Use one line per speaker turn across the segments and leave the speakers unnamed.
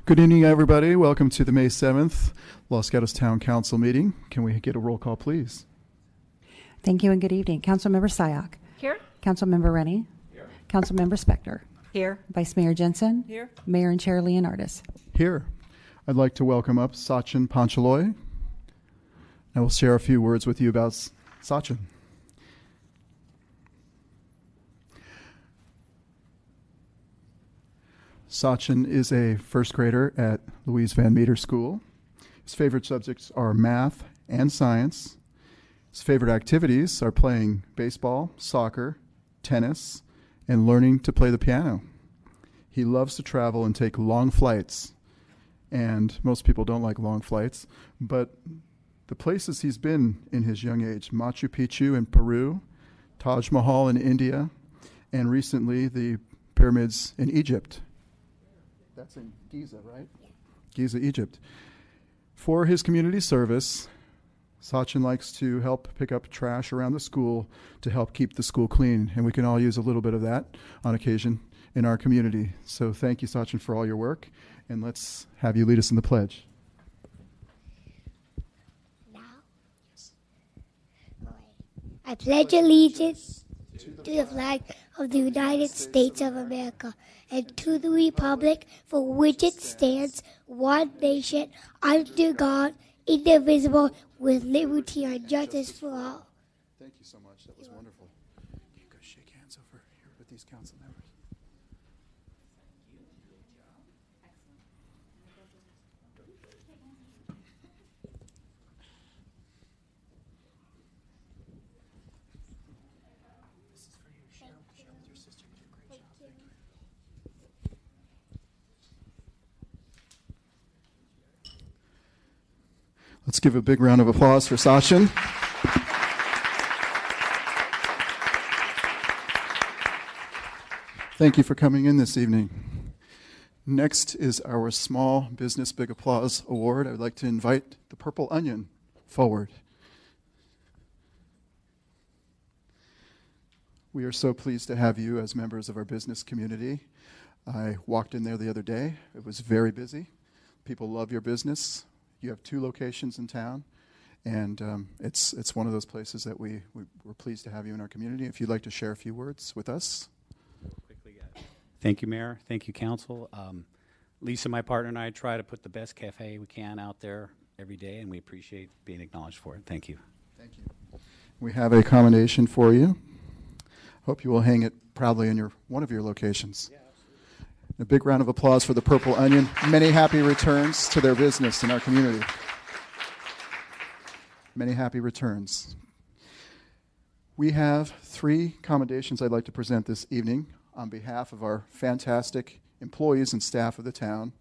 Good evening, everybody. Welcome to the May 7th Los Gatos Town Council meeting. Can we get a roll call, please?
Thank you and good evening. Councilmember Sayak.
Here.
Councilmember Rennie. Here. Councilmember Spector.
Here.
Vice Mayor Jensen.
Here.
Mayor and Chair Leonardis.
Here. I'd like to welcome up Sachin Panchaloy. I will share a few words with you about Sachin. Sachin is a first grader at Louise Van Meter School. His favorite subjects are math and science. His favorite activities are playing baseball, soccer, tennis, and learning to play the piano. He loves to travel and take long flights. And most people don't like long flights, but the places he's been in his young age, Machu Picchu in Peru, Taj Mahal in India, and recently the pyramids in Egypt. That's in Giza, right? Giza, Egypt. For his community service, Sachin likes to help pick up trash around the school to help keep the school clean, and we can all use a little bit of that on occasion in our community. So thank you, Sachin, for all your work, and let's have you lead us in the pledge.
Now, I pledge allegiance to the flag of the United States of America and to the republic for which it stands, one nation, under God, indivisible, with liberty and justice for all.
Thank you so much. That was wonderful. You go shake hands over here with these council members. This is for you. Share with your sister. You did a great job. Thank you. Let's give a big round of applause for Sachin. Thank you for coming in this evening. Next is our Small Business Big Applause Award. I would like to invite the Purple Onion forward. We are so pleased to have you as members of our business community. I walked in there the other day. It was very busy. People love your business. You have 2 locations in town, and it's one of those places that we're pleased to have you in our community. If you'd like to share a few words with us.
Thank you, Mayor. Thank you, Council. Lisa, my partner, and I try to put the best cafe we can out there every day, and we appreciate being acknowledged for it. Thank you.
Thank you. We have a commendation for you. Hope you will hang it proudly in one of your locations. Yeah, absolutely. A big round of applause for the Purple Onion. Many happy returns to their business in our community. Many happy returns. We have 3 commendations I'd like to present this evening on behalf of our fantastic employees and staff of the town.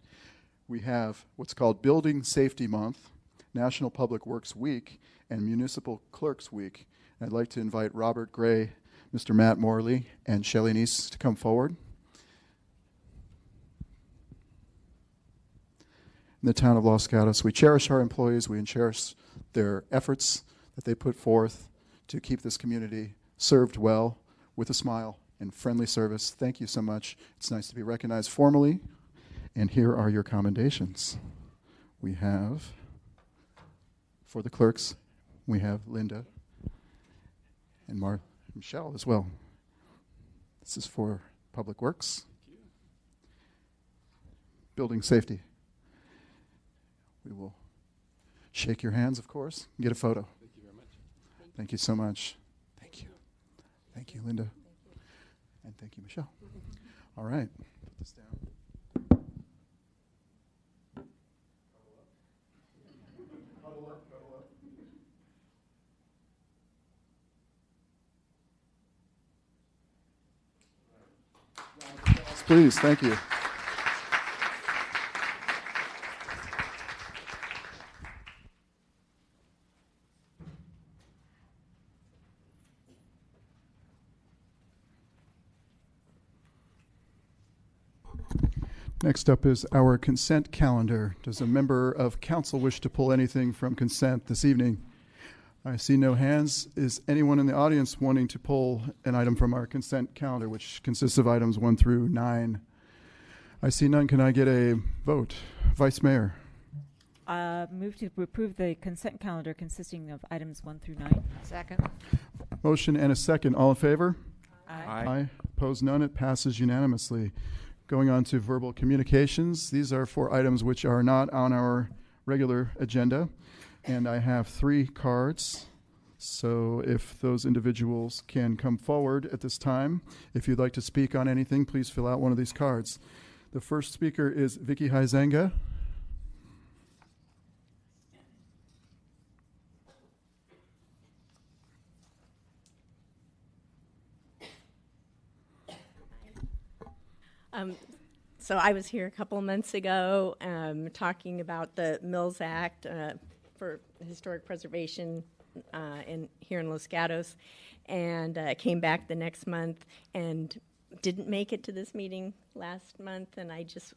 We have what's called Building Safety Month, National Public Works Week, and Municipal Clerks Week. I'd like to invite Robert Gray, Mr. Matt Morley, and Shelley Neese to come forward. In the town of Los Gatos, we cherish our employees, we cherish their efforts that they put forth to keep this community served well with a smile and friendly service. Thank you so much. It's nice to be recognized formally. And here are your commendations. We have, for the clerks, we have Linda and Michelle as well. This is for Public Works. Building Safety. We will shake your hands, of course, and get a photo.
Thank you very much.
Thank you so much. Thank you. Thank you, Linda. And thank you, Michelle. All right. Put this down. Huddle up. Please, thank you. Next up is our consent calendar. Does a member of council wish to pull anything from consent this evening? I see no hands. Is anyone in the audience wanting to pull an item from our consent calendar, which consists of items 1 through 9? I see none. Can I get a vote? Vice Mayor.
Move to approve the consent calendar consisting of items 1 through 9.
Second.
Motion and a second. All in favor?
Aye.
Opposed, none. It passes unanimously. Going on to verbal communications. These are for items which are not on our regular agenda. And I have 3 cards. So if those individuals can come forward at this time, if you'd like to speak on anything, please fill out one of these cards. The first speaker is Vicky Huizenga.
So I was here a couple of months ago talking about the Mills Act for historic preservation here in Los Gatos, and came back the next month and didn't make it to this meeting last month, and I just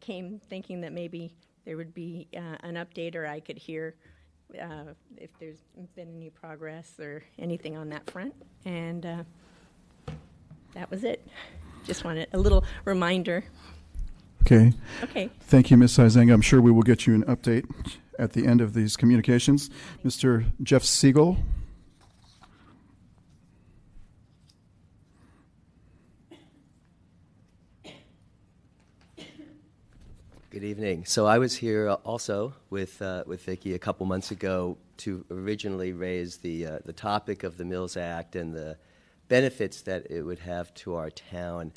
came thinking that maybe there would be an update, or I could hear if there's been any progress or anything on that front, and that was it. Just wanted a little reminder.
Okay.
Okay.
Thank you, Ms. Huizenga. I'm sure we will get you an update at the end of these communications. Mr. Jeff Siegel.
Good evening. So I was here also with Vicki a couple months ago to originally raise the topic of the Mills Act and the benefits that it would have to our town.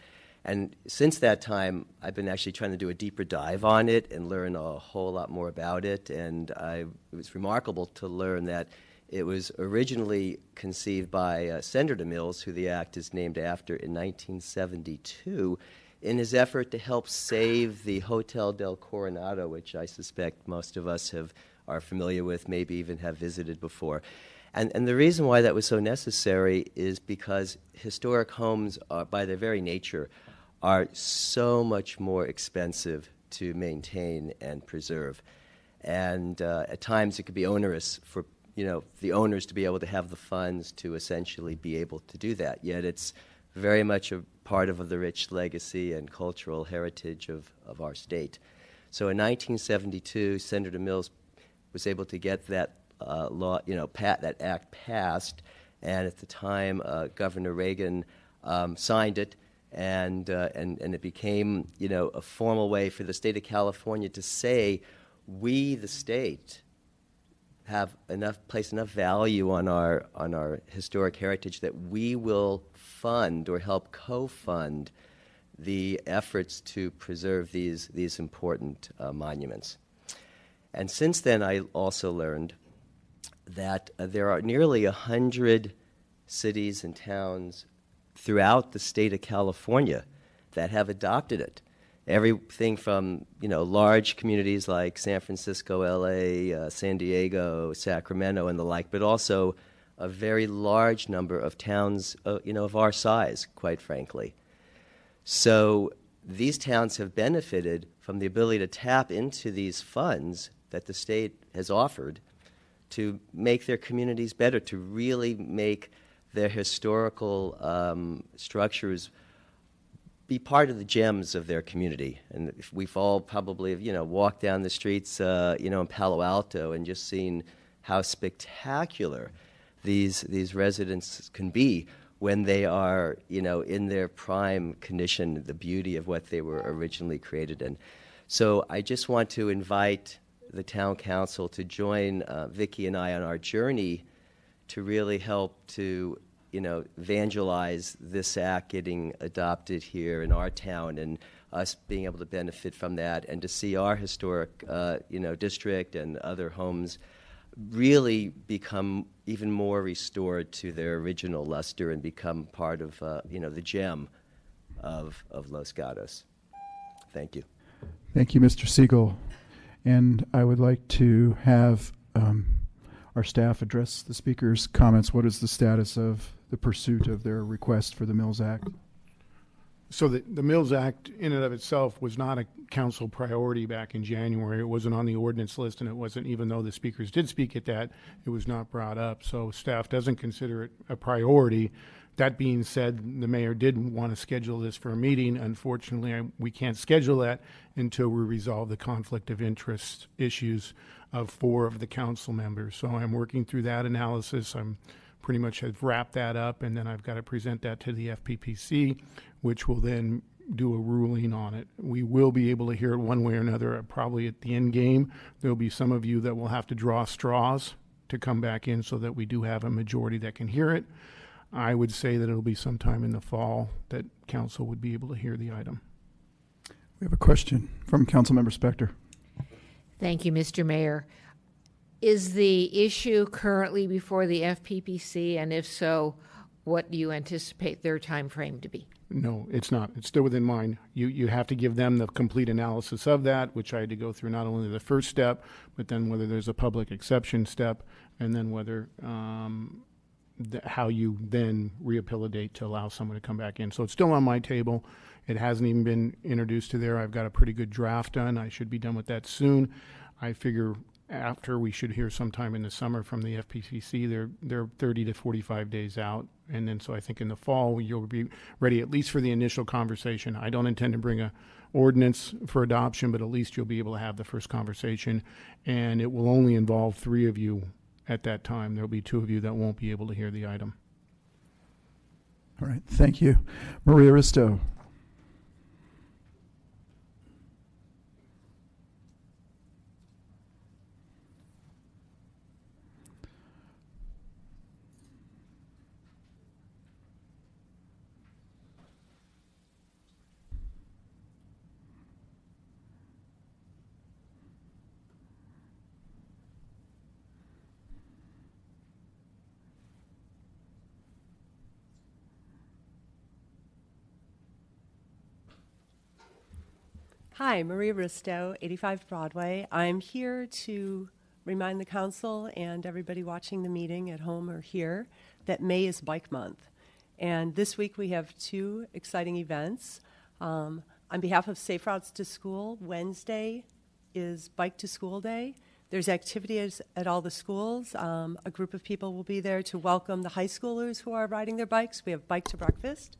And since that time, I've been actually trying to do a deeper dive on it and learn a whole lot more about it. And it was remarkable to learn that it was originally conceived by Senator Mills, who the act is named after, in 1972, in his effort to help save the Hotel del Coronado, which I suspect most of us are familiar with, maybe even have visited before. And the reason why that was so necessary is because historic homes, by their very nature, are so much more expensive to maintain and preserve. And at times it could be onerous for the owners to be able to have the funds to essentially be able to do that. Yet it's very much a part of the rich legacy and cultural heritage of our state. So in 1972, Senator Mills was able to get that law, that act passed, and at the time, Governor Reagan signed it, and it became, a formal way for the state of California to say, we, the state, have place enough value on our historic heritage that we will fund or help co-fund the efforts to preserve these important monuments. And since then, I also learned that there are nearly 100 cities and towns throughout the state of California that have adopted it. Everything from, large communities like San Francisco, LA, San Diego, Sacramento, and the like, but also a very large number of towns, of our size, quite frankly. So these towns have benefited from the ability to tap into these funds that the state has offered to make their communities better, to really make their historical structures be part of the gems of their community. And if we've all probably, walked down the streets, in Palo Alto and just seen how spectacular these residences can be when they are, in their prime condition, the beauty of what they were originally created in. So I just want to invite the town council to join Vicki and I on our journey to really help to, evangelize this act getting adopted here in our town and us being able to benefit from that, and to see our historic, district and other homes really become even more restored to their original luster and become part of, the gem of Los Gatos. Thank you.
Thank you, Mr. Siegel. And I would like to have our staff address the speaker's comments. What is the status of the pursuit of their request for the Mills Act?
So the Mills Act in and of itself was not a council priority back in January. It wasn't on the ordinance list, and it wasn't, even though the speakers did speak at that, it was not brought up. So staff doesn't consider it a priority. That being said, the mayor did want to schedule this for a meeting. Unfortunately, we can't schedule that until we resolve the conflict of interest issues of 4 of the council members. So I'm working through that analysis. I'm pretty much have wrapped that up, and then I've got to present that to the FPPC, which will then do a ruling on it. We will be able to hear it one way or another, probably at the end game. There'll be some of you that will have to draw straws to come back in so that we do have a majority that can hear it. I would say that it'll be sometime in the fall that council would be able to hear the item.
We have a question from Councilmember Spector.
Thank you, Mr. Mayor. Is the issue currently before the FPPC, and if so, what do you anticipate their time frame to be?
No, it's not. It's still within mine. You have to give them the complete analysis of that, which I had to go through not only the first step, but then whether there's a public exception step, and then whether how you then reappellate to allow someone to come back in. So it's still on my table. It hasn't even been introduced to there. I've got a pretty good draft done. I should be done with that soon. I figure after we should hear sometime in the summer from the FPCC. They're 30 to 45 days out. And then so I think in the fall you'll be ready at least for the initial conversation. I don't intend to bring a ordinance for adoption, but at least you'll be able to have the first conversation. And it will only involve 3 of you at that time. There'll be 2 of you that won't be able to hear the item.
All right, thank you. Maria Risto.
Hi, Maria Risto, 85 Broadway. I'm here to remind the council and everybody watching the meeting at home or here that May is Bike Month. And this week we have 2 exciting events. On behalf of Safe Routes to School, Wednesday is Bike to School Day. There's activities at all the schools. A group of people will be there to welcome the high schoolers who are riding their bikes. We have Bike to Breakfast.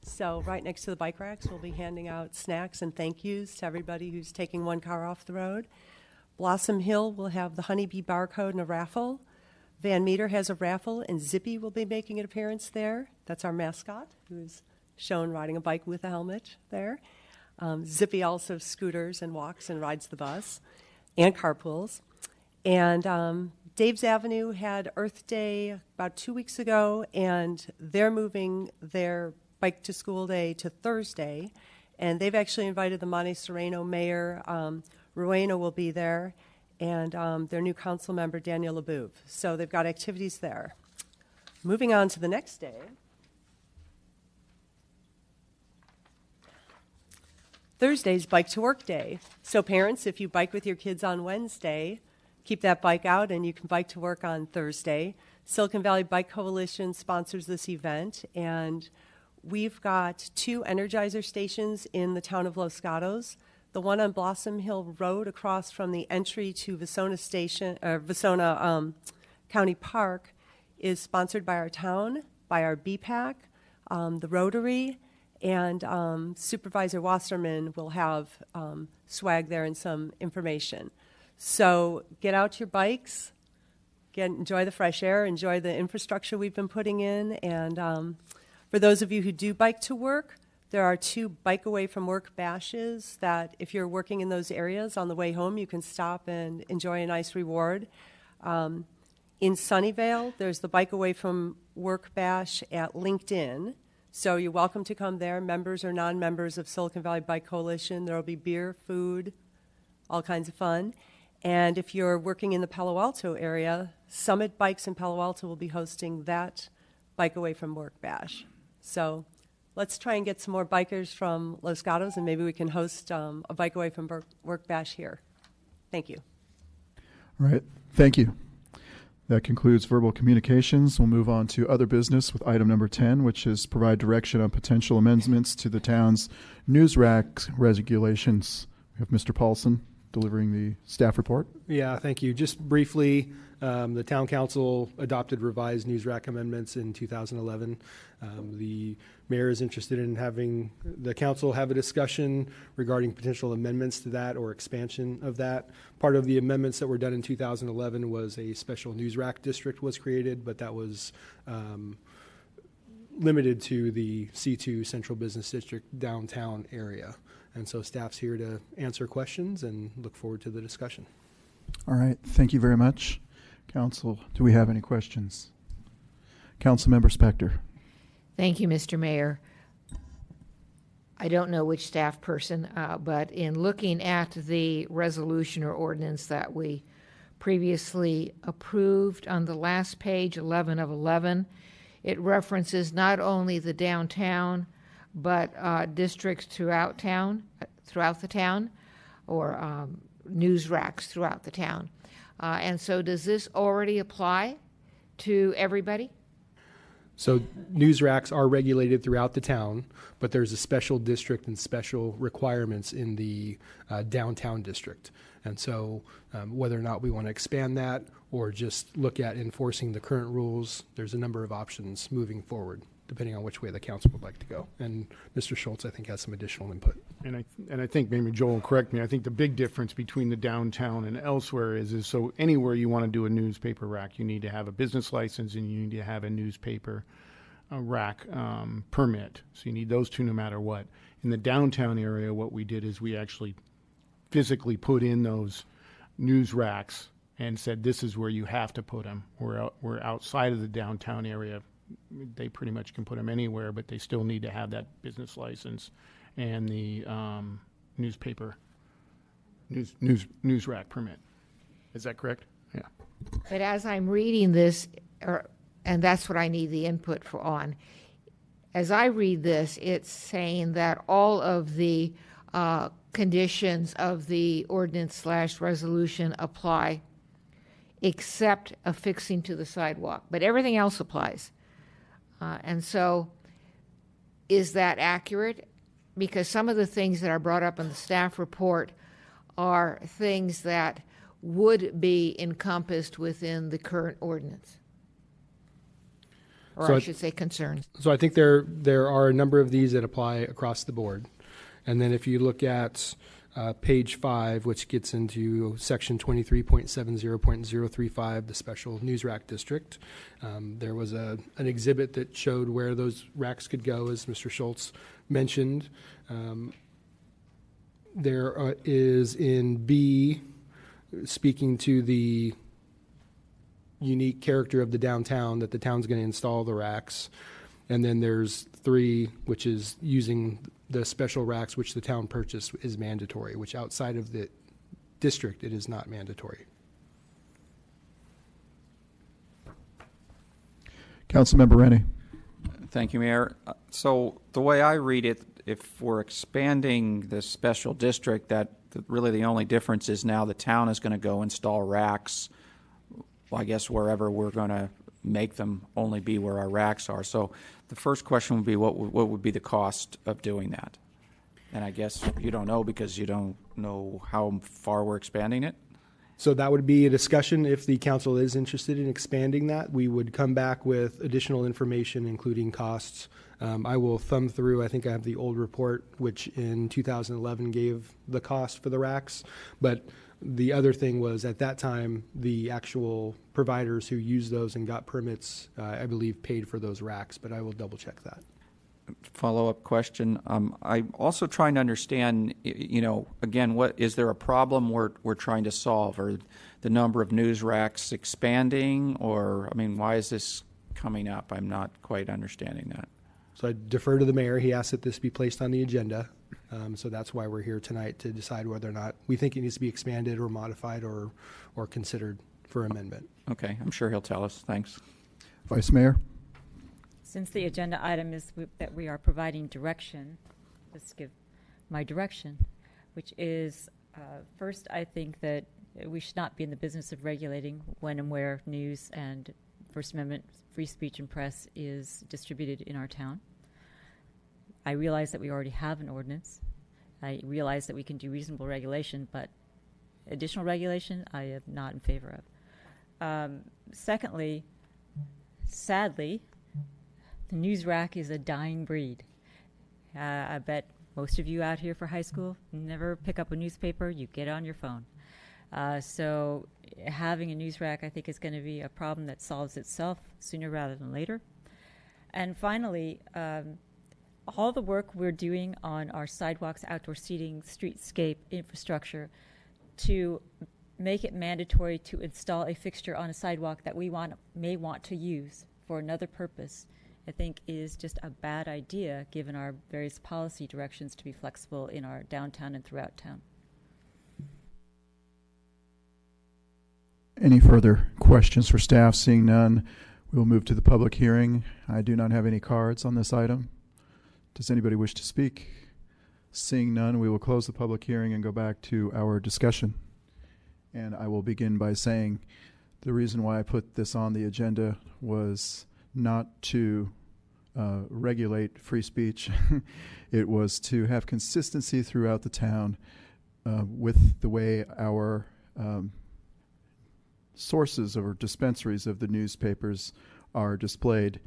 So right next to the bike racks, we'll be handing out snacks and thank yous to everybody who's taking one car off the road. Blossom Hill will have the Honeybee Barcode and a raffle. Van Meter has a raffle, and Zippy will be making an appearance there. That's our mascot, who's shown riding a bike with a helmet there. Zippy also scooters and walks and rides the bus, and carpools. And Dave's Avenue had Earth Day about 2 weeks ago, and they're moving their Bike to School Day to Thursday, and they've actually invited the Monte Sereno mayor. Rowena will be there, and their new council member, Daniel LeBouve. So they've got activities there. Moving on to the next day. Thursday's Bike to Work Day. So parents, if you bike with your kids on Wednesday, keep that bike out and you can bike to work on Thursday. Silicon Valley Bike Coalition sponsors this event, and we've got 2 Energizer stations in the town of Los Gatos. The one on Blossom Hill Road across from the entry to Vasona County Park is sponsored by our town, by our BPAC, the Rotary, and Supervisor Wasserman will have swag there and some information. So get out your bikes, enjoy the fresh air, enjoy the infrastructure we've been putting in, and for those of you who do bike to work, there are 2 bike away from work bashes that if you're working in those areas on the way home, you can stop and enjoy a nice reward. In Sunnyvale, there's the bike away from work bash at LinkedIn. So you're welcome to come there, members or non-members of Silicon Valley Bike Coalition. There will be beer, food, all kinds of fun. And if you're working in the Palo Alto area, Summit Bikes in Palo Alto will be hosting that bike away from work bash. So let's try and get some more bikers from Los Gatos, and maybe we can host a bike away from work bash here. Thank you.
All right, thank you. That concludes verbal communications. We'll move on to other business with item number 10, which is provide direction on potential amendments to the town's news rack regulations. We have Mr. Paulson delivering the staff report.
Yeah, thank you. Just briefly, the town council adopted revised news rack amendments in 2011. The mayor is interested in having the council have a discussion regarding potential amendments to that or expansion of that. Part of the amendments that were done in 2011 was a special news rack district was created, but that was limited to the C2 Central Business District downtown area. And so staff's here to answer questions and look forward to the discussion.
All right. Thank you very much. Council, do we have any questions? Councilmember Spector.
Thank you, Mr. Mayor. I don't know which staff person, but in looking at the resolution or ordinance that we previously approved on the last page, 11 of 11, it references not only the downtown, but districts throughout the town, or news racks throughout the town. And so does this already apply to everybody?
So news racks are regulated throughout the town, but there's a special district and special requirements in the downtown district. And so whether or not we want to expand that or just look at enforcing the current rules, there's a number of options moving forward, depending on which way the council would like to go. And Mr. Schultz, I think, has some additional input.
And I think, maybe Joel will correct me, I think the big difference between the downtown and elsewhere is so anywhere you want to do a newspaper rack, you need to have a business license and you need to have a newspaper rack permit. So you need those two no matter what. In the downtown area, what we did is we actually physically put in those news racks and said this is where you have to put them. We're outside of the downtown area. They pretty much can put them anywhere, but they still need to have that business license and the newspaper news rack permit. Is that correct? Yeah.
But as I'm reading this, and that's what I need the input for on, as I read this, it's saying that all of the conditions of the ordinance/resolution apply except affixing to the sidewalk, but everything else applies. And so is that accurate? Because some of the things that are brought up in the staff report are things that would be encompassed within the current ordinance. Or
So
I should say concerns.
So I think there are a number of these that apply across the board. And then if you look at page 5, which gets into section 23.70.035, the special news rack district, there was an exhibit that showed where those racks could go, as Mr. Schultz mentioned. There is in B, speaking to the unique character of the downtown, that the town's going to install the racks. And then there's 3, which is using the special racks which the town purchased is mandatory, which outside of the district it is not mandatory.
Councilmember Rennie.
Thank you, Mayor. So the way I read it, if we're expanding the special district, that really the only difference is now the town is going to go install racks, well, I guess wherever we're going to make them only be where our racks are. So the first question would be what would be the cost of doing that? And I guess you don't know because you don't know how far we're expanding it?
So that would be a discussion. If the council is interested in expanding that, we would come back with additional information, including costs. I will thumb through, I think I have the old report, which in 2011 gave the cost for the racks. But the other thing was, at that time, the actual providers who used those and got permits, I believe, paid for those racks, but I will double check that.
Follow-up question. I'm also trying to understand, again, is there a problem we're trying to solve? Or the number of news racks expanding? Or, why is this coming up? I'm not quite understanding that.
So I defer to the mayor. He asked that this be placed on the agenda. So that's why we're here tonight, to decide whether or not we think it needs to be expanded or modified or considered for amendment.
Okay, I'm sure he'll tell us. Thanks.
Vice Mayor.
Since the agenda item is that we are providing direction, let's give my direction, which is first, I think that We should not be in the business of regulating when and where news and First Amendment free speech and press is distributed in our town. I realize that we already have an ordinance. I realize that we can do reasonable regulation, but additional regulation I am not in favor of. Secondly, sadly, the news rack is a dying breed. I bet most of you out here for high school never pick up a newspaper, you get on your phone. So having a news rack, I think, is going to be a problem that solves itself sooner rather than later. And finally, all the work we're doing on our sidewalks, outdoor seating, streetscape infrastructure to make it mandatory to install a fixture on a sidewalk that we may want to use for another purpose, I think is just a bad idea given our various policy directions to be flexible in our downtown and throughout town.
Any further questions for staff? Seeing none, we will move to the public hearing. I do not have any cards on this item. Does anybody wish to speak? Seeing none, we will close the public hearing and go back to our discussion. And I will begin by saying the reason why I put this on the agenda was not to regulate free speech. It was to have consistency throughout the town with the way our sources or dispensaries of the newspapers are displayed.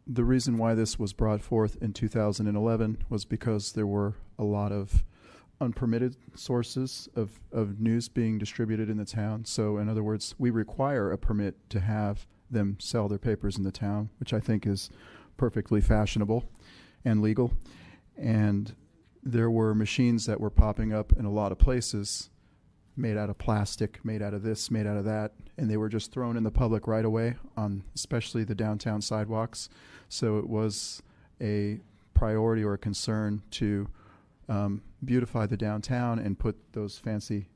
The reason why this was brought forth in 2011 was because there were a lot of unpermitted sources of news being distributed in the town. So in other words, we require a permit to have them sell their papers in the town, which I think is perfectly fashionable and legal. And there were machines that were popping up in a lot of places made out of plastic, made out of this, made out of that, and they were just thrown in the public right away on especially the downtown sidewalks. So it was a priority or a concern to beautify the downtown and put those fancy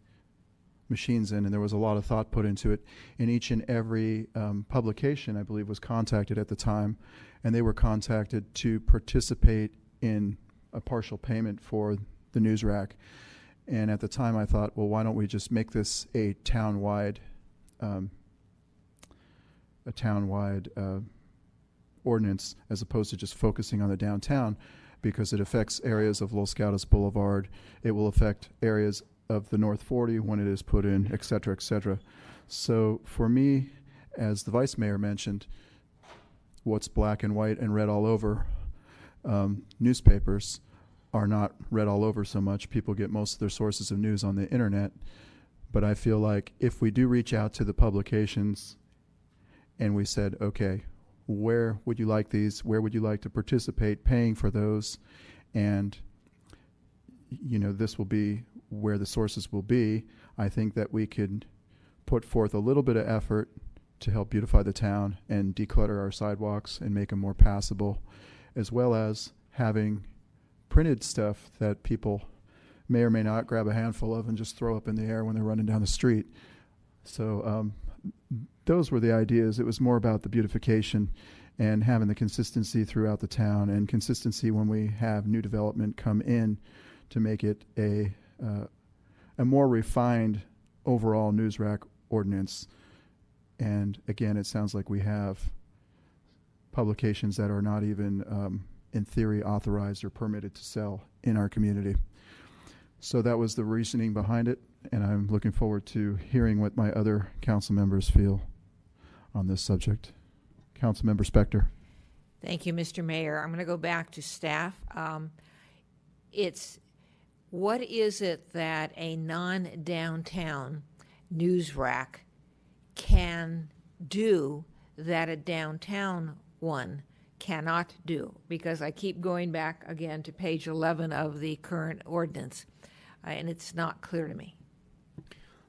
machines in, and there was a lot of thought put into it. And each and every publication, I believe, was contacted at the time, and they were contacted to participate in a partial payment for the news rack. And at the time I thought, well, why don't we just make this a town-wide ordinance as opposed to just focusing on the downtown, because it affects areas of Los Gatos Boulevard. It will affect areas of the North 40 when it is put in, et cetera, et cetera. So for me, as the Vice Mayor mentioned, what's black and white and red all over, newspapers are not read all over so much. People get most of their sources of news on the internet. But I feel like if we do reach out to the publications and we said, okay, where would you like these? Where would you like to participate paying for those? And, you know, this will be where the sources will be. I think that we could put forth a little bit of effort to help beautify the town and declutter our sidewalks and make them more passable, as well as having printed stuff that people may or may not grab a handful of and just throw up in the air when they're running down the street. So those were the ideas. It was more about the beautification and having the consistency throughout the town, and consistency when we have new development come in to make it a more refined overall news rack ordinance. And again, it sounds like we have publications that are not even in theory authorized or permitted to sell in our community. So that was the reasoning behind it, and I'm looking forward to hearing what my other council members feel on this subject. Councilmember Spector.
Thank you, Mr. Mayor. I'm going to go back to staff. What is it that a non-downtown news rack can do that a downtown one cannot do? Because I keep going back again to page 11 of the current ordinance, and it's not clear to me.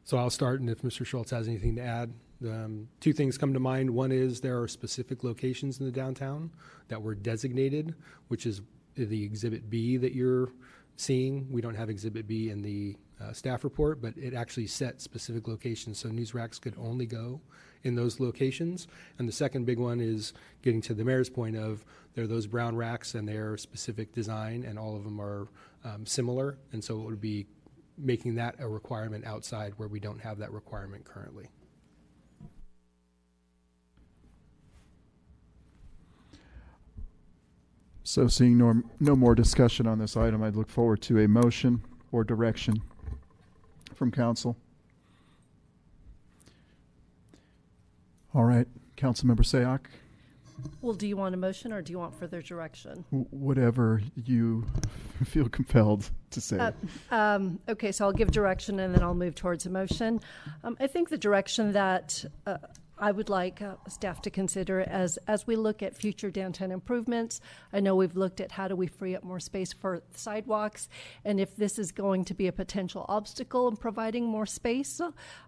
So I'll start, and if Mr. Schultz has anything to add. Two things come to mind. One is there are specific locations in the downtown that were designated, which is the Exhibit B that you're seeing. We don't have Exhibit B in the staff report, but it actually set specific locations, so news racks could only go in those locations. And the second big one is getting to the mayor's point of there are those brown racks and their specific design, and all of them are similar, and so it would be making that a requirement outside where we don't have that requirement currently.
So seeing no more discussion on this item, I'd look forward to a motion or direction from council. All right, Councilmember Sayoc,
Well, do you want a motion or do you want further direction?
whatever you feel compelled to say.
Okay, so I'll give direction and then I'll move towards a motion. I think the direction that I would like staff to consider as we look at future downtown improvements. I know we've looked at how do we free up more space for sidewalks, and if this is going to be a potential obstacle in providing more space,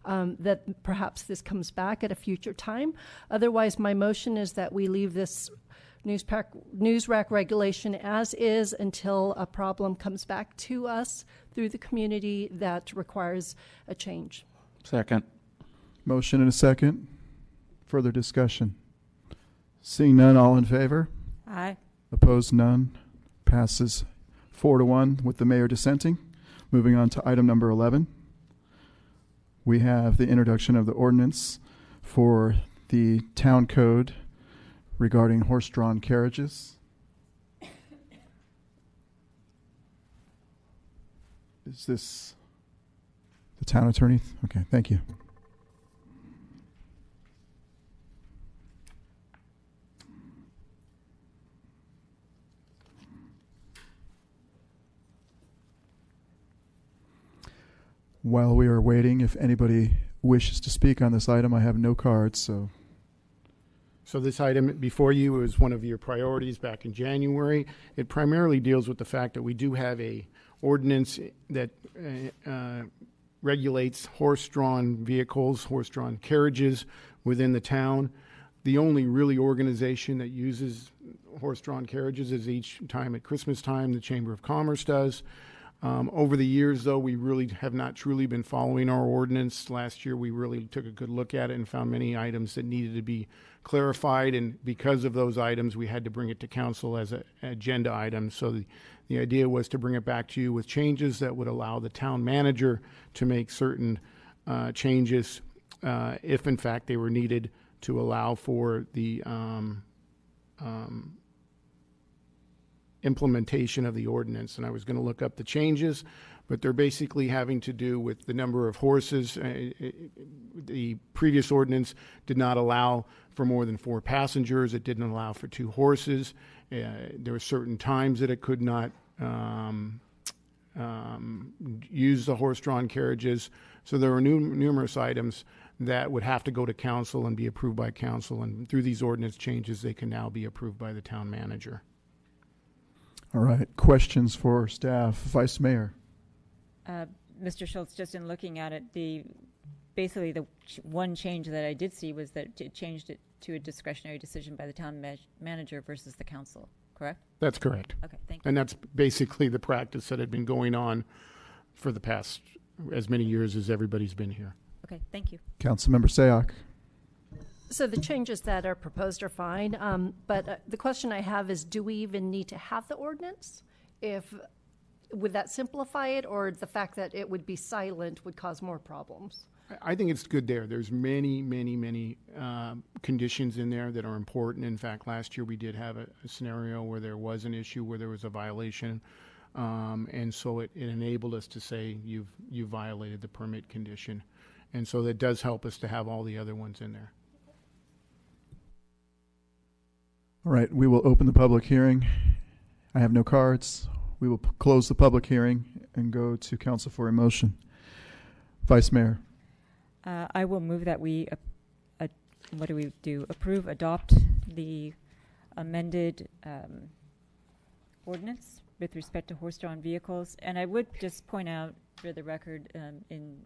that perhaps this comes back at a future time. Otherwise, my motion is that we leave this news rack regulation as is until a problem comes back to us through the community that requires a change.
Second.
Motion and a second. Further discussion. Seeing none, all in favor?
Aye.
Opposed, none. Passes 4-1 with the mayor dissenting. Moving on to item number 11. We have the introduction of the ordinance for the town code regarding horse-drawn carriages. Is this the town attorney? Okay, thank you. While we are waiting, if anybody wishes to speak on this item, I have no cards, so.
So this item before you was one of your priorities back in January. It primarily deals with the fact that we do have a ordinance that regulates horse-drawn vehicles, horse-drawn carriages within the town. The only really organization that uses horse-drawn carriages is each time at Christmas time, the Chamber of Commerce does. Over the years, though, we really have not truly been following our ordinance. Last year, we really took a good look at it and found many items that needed to be clarified. And because of those items, we had to bring it to council as an agenda item. So the idea was to bring it back to you with changes that would allow the town manager to make certain changes if, in fact, they were needed to allow for the implementation of the ordinance. And I was going to look up the changes, but they're basically having to do with the number of horses. The previous ordinance did not allow for more than 4 passengers. It didn't allow for 2 horses. There were certain times that it could not use the horse-drawn carriages. So there were numerous items that would have to go to council and be approved by council. And through these ordinance changes, they can now be approved by the town manager.
All right, questions for staff. Vice Mayor.
Mr. Schultz, just in looking at it, basically the one change that I did see was that it changed it to a discretionary decision by the town manager versus the council, correct?
That's correct.
Okay, thank you.
And that's basically the practice that had been going on for the past as many years as everybody's been here.
Okay, thank you.
Councilmember Sayoc.
So the changes that are proposed are fine, but the question I have is, do we even need to have the ordinance? Would that simplify it, or the fact that it would be silent would cause more problems?
I think it's good there. There's many conditions in there that are important. In fact, last year we did have a scenario where there was an issue where there was a violation, and so it enabled us to say you've violated the permit condition, and so that does help us to have all the other ones in there.
All right, we will open the public hearing. I have no cards. We will close the public hearing and go to council for a motion. Vice Mayor.
I will move that we, what do we do? Approve, adopt the amended ordinance with respect to horse-drawn vehicles. And I would just point out for the record, in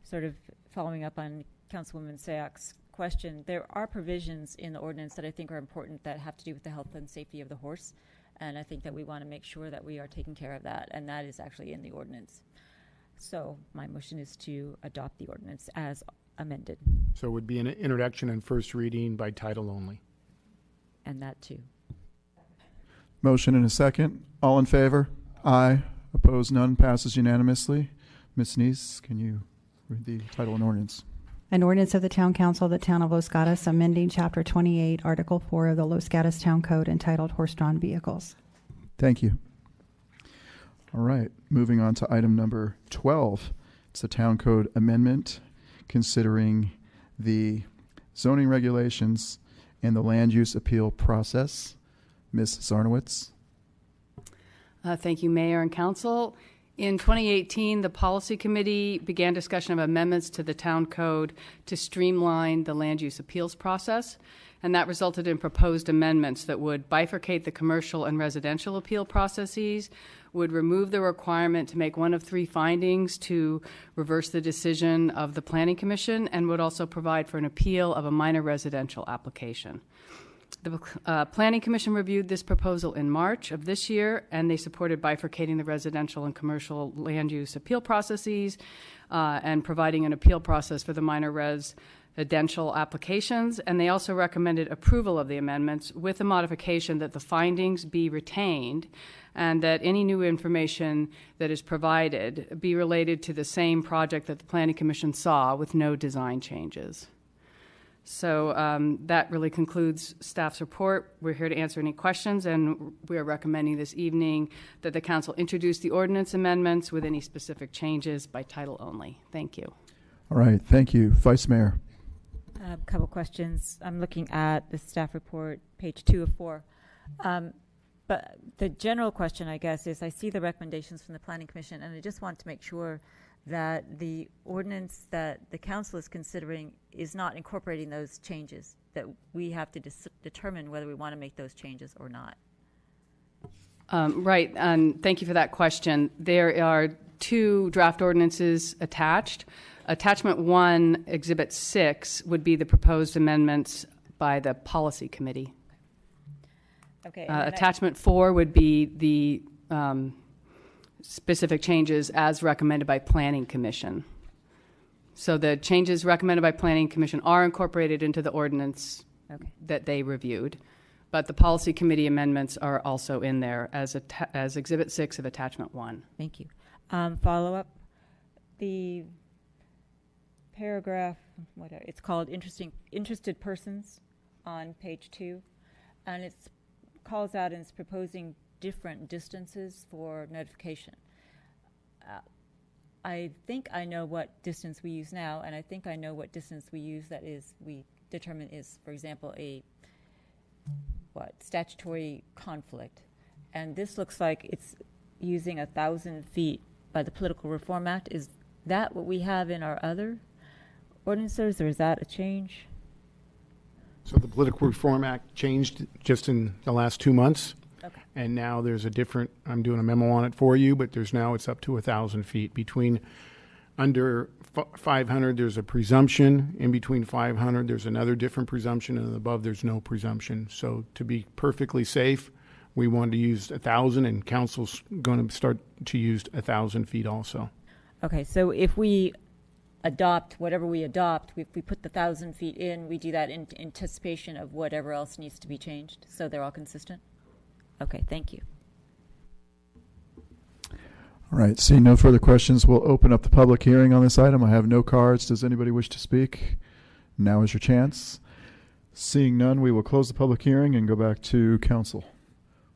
sort of following up on Councilwoman Sayoc's question, there are provisions in the ordinance that I think are important that have to do with the health and safety of the horse. And I think that we want to make sure that we are taking care of that. And that is actually in the ordinance. So my motion is to adopt the ordinance as amended.
So it would be an introduction and first reading by title only.
And that too.
Motion and a second. All in favor? Aye. Opposed? None. Passes unanimously. Ms. Neese, can you read the title and ordinance?
An ordinance of the Town Council of the Town of Los Gatos amending Chapter 28, Article 4 of the Los Gatos Town Code entitled Horse-Drawn Vehicles.
Thank you. All right, moving on to item number 12. It's the Town Code Amendment considering the zoning regulations and the land use appeal process. Ms. Zarnowitz.
Thank you, Mayor and Council. In 2018, the Policy Committee began discussion of amendments to the Town Code to streamline the land use appeals process, and that resulted in proposed amendments that would bifurcate the commercial and residential appeal processes, would remove the requirement to make one of 3 findings to reverse the decision of the Planning Commission, and would also provide for an appeal of a minor residential application. The Planning Commission reviewed this proposal in March of this year, and they supported bifurcating the residential and commercial land use appeal processes and providing an appeal process for the minor residential applications. And they also recommended approval of the amendments with the modification that the findings be retained and that any new information that is provided be related to the same project that the Planning Commission saw with no design changes. So that really concludes staff's report. We're here to answer any questions, and we are recommending this evening that the council introduce the ordinance amendments with any specific changes by title only. Thank you.
All right, thank you. Vice Mayor.
A couple questions. I'm looking at the staff report, page 2 of 4. But the general question, I guess, is I see the recommendations from the Planning Commission, and I just want to make sure that the ordinance that the council is considering is not incorporating those changes, that we have to determine whether we want to make those changes or not.
Right, and thank you for that question. There are 2 draft ordinances attached. Attachment 1, Exhibit 6, would be the proposed amendments by the Policy Committee.
Okay.
Attachment 4 would be the specific changes as recommended by Planning Commission. So the changes recommended by Planning Commission are incorporated into the ordinance that they reviewed, but the Policy Committee amendments are also in there as Exhibit 6 of Attachment 1.
Thank you. Follow-up. The paragraph, it's called interested persons on page 2, and it calls out and it's proposing different distances for notification. I think I know what distance we use now, and I think I know what distance we use that is we determine is, for example, a statutory conflict. And this looks like it's using 1,000 feet by the Political Reform Act. Is that what we have in our other ordinances, or is that a change?
So the Political Reform Act changed just in the last 2 months.
Okay.
And now there's a different, I'm doing a memo on it for you, but it's up to 1,000 feet. Between under 500, there's a presumption. In between 500, there's another different presumption, and above, there's no presumption. So to be perfectly safe, we wanted to use 1,000, and council's going to start to use 1,000 feet also.
Okay, so if we adopt whatever we adopt, if we put the 1,000 feet in, we do that in anticipation of whatever else needs to be changed, so they're all consistent? Okay, thank you.
All right, seeing no further questions, we'll open up the public hearing on this item. I have no cards. Does anybody wish to speak? Now is your chance. Seeing none, we will close the public hearing and go back to council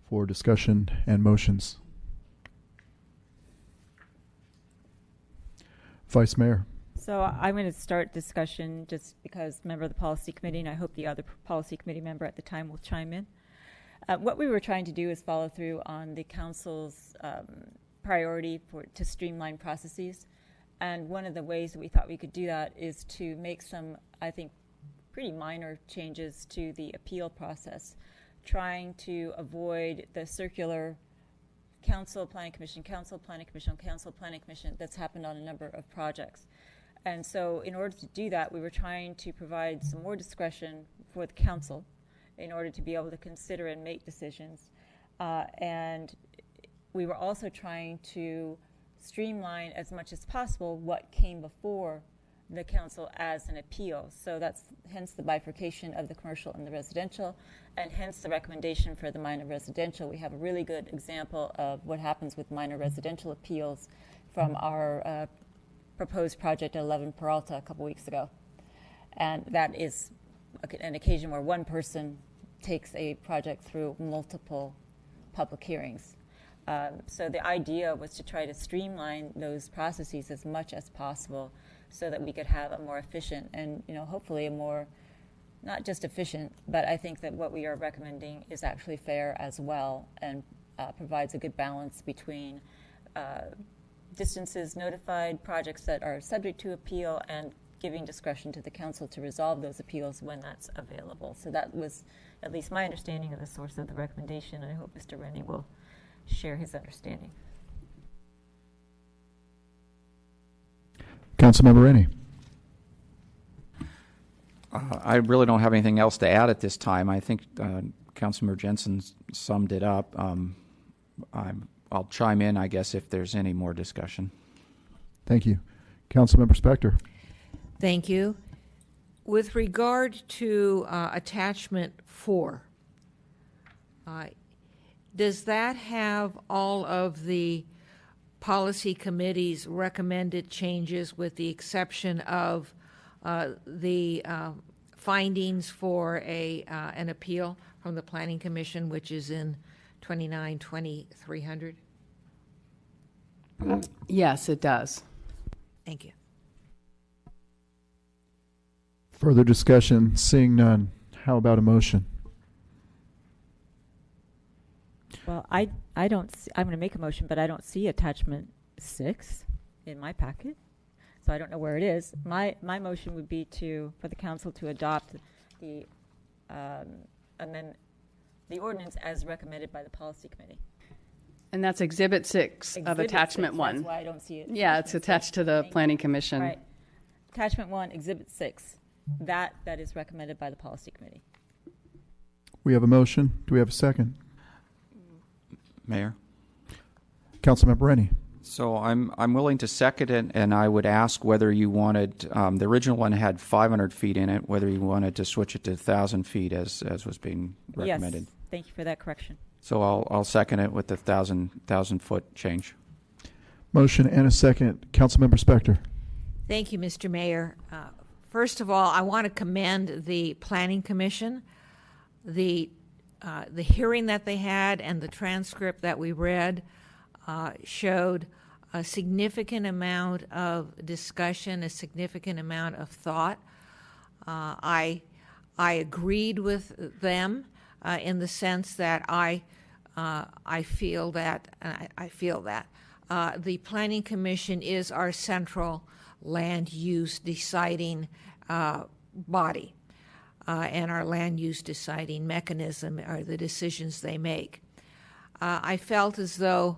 for discussion and motions. Vice Mayor.
So I'm going to start discussion just because member of the Policy Committee, and I hope the other Policy Committee member at the time will chime in. What we were trying to do is follow through on the council's priority to streamline processes. And one of the ways that we thought we could do that is to make some, I think, pretty minor changes to the appeal process, trying to avoid the circular council, planning commission, council, planning commission, council, planning commission that's happened on a number of projects. And so in order to do that, we were trying to provide some more discretion for the council in order to be able to consider and make decisions. And we were also trying to streamline as much as possible what came before the council as an appeal. So that's hence the bifurcation of the commercial and the residential, and hence the recommendation for the minor residential. We have a really good example of what happens with minor residential appeals from our proposed project at 11 Peralta a couple weeks ago. And that is an occasion where one person takes a project through multiple public hearings. So the idea was to try to streamline those processes as much as possible so that we could have a more efficient and, hopefully a more, not just efficient, but I think that what we are recommending is actually fair as well and provides a good balance between distances notified, projects that are subject to appeal, and giving discretion to the council to resolve those appeals when that's available. So that was at least my understanding of the source of the recommendation, and I hope Mr. Rennie will share his understanding.
Councilmember Rennie.
I really don't have anything else to add at this time. I think Councilmember Jensen summed it up. I'll chime in, I guess, if there's any more discussion.
Thank you. Councilmember Spector.
Thank you. With regard to attachment 4, does that have all of the policy committee's recommended changes with the exception of the findings for an appeal from the Planning Commission, which is in 29-2300?
Yes, it does.
Thank you.
Further discussion? Seeing none. How about a motion?
Well, I don't see, I'm going to make a motion, but I don't see attachment 6 in my packet, so I don't know where it is. My motion would be for the council to adopt the amendment, the ordinance as recommended by the policy committee.
And that's Exhibit 6 of
Exhibit
Attachment
6,
1.
That's why I don't see it.
Yeah, it's attached to the Planning Commission.
Right. Attachment 1, Exhibit 6. That is recommended by the policy committee.
We have a motion. Do we have a second?
Mayor?
Councilmember Rennie.
So I'm willing to second it, and I would ask whether you wanted, the original one had 500 feet in it, whether you wanted to switch it to 1,000 feet as was being recommended.
Yes, thank you for that correction.
So I'll second it with the 1,000 foot change.
Motion and a second. Councilmember Spector.
Thank you, Mr. Mayor. First of all, I want to commend the Planning Commission. The hearing that they had and the transcript that we read showed a significant amount of discussion, a significant amount of thought. I agreed with them in the sense that I feel that the Planning Commission is our central land use deciding body. And our land use deciding mechanism are the decisions they make. I felt as though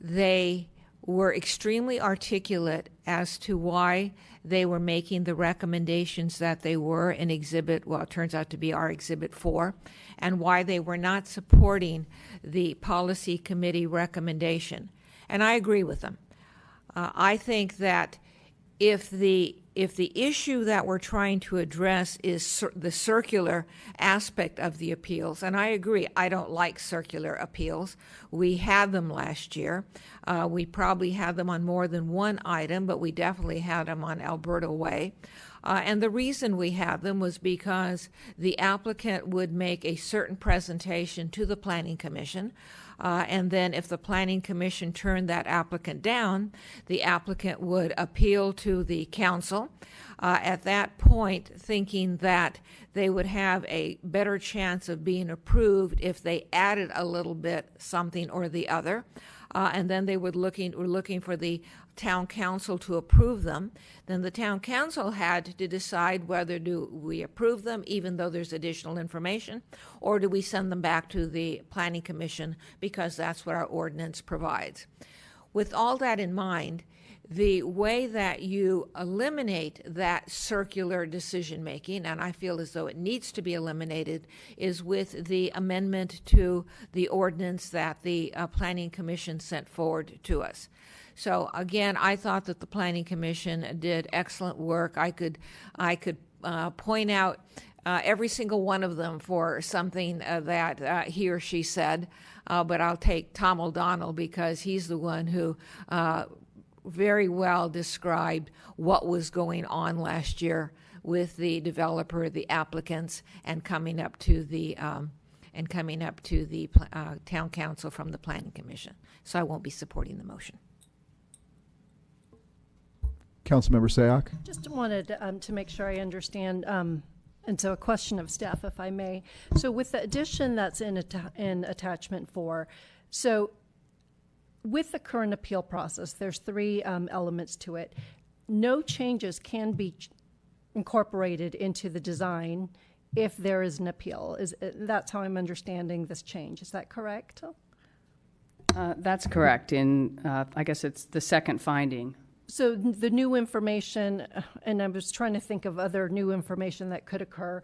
they were extremely articulate as to why they were making the recommendations that they were in Exhibit, well, it turns out to be our Exhibit 4, and why they were not supporting the policy committee recommendation. And I agree with them. I think that if the issue that we're trying to address is the circular aspect of the appeals, and I agree, I don't like circular appeals. We had them last year. We probably had them on more than one item, but we definitely had them on Alberta Way. And the reason we had them was because the applicant would make a certain presentation to the Planning Commission, and then if the Planning Commission turned that applicant down, the applicant would appeal to the council. At that point, thinking that they would have a better chance of being approved if they added a little bit something or the other. And then they were looking for the town council to approve them. Then the town council had to decide whether do we approve them even though there's additional information, or do we send them back to the Planning Commission because that's what our ordinance provides. With all that in mind, the way that you eliminate that circular decision making, and I feel as though it needs to be eliminated, is with the amendment to the ordinance that the Planning Commission sent forward to us. So again, I thought that the Planning Commission did excellent work. I could point out every single one of them for something that he or she said, but I'll take Tom O'Donnell because he's the one who very well described what was going on last year with the developer, the applicants, and coming up to the town council from the planning commission. So I won't be supporting the motion.
Councilmember Sayoc.
Just wanted to make sure I understand, and so a question of staff, if I may. So with the addition that's in attachment 4, so with the current appeal process, there's 3 elements to it. No changes can be incorporated into the design if there is an appeal. That's how I'm understanding this change. Is that correct?
That's correct. I guess it's the second finding.
So the new information, and I was trying to think of other new information that could occur.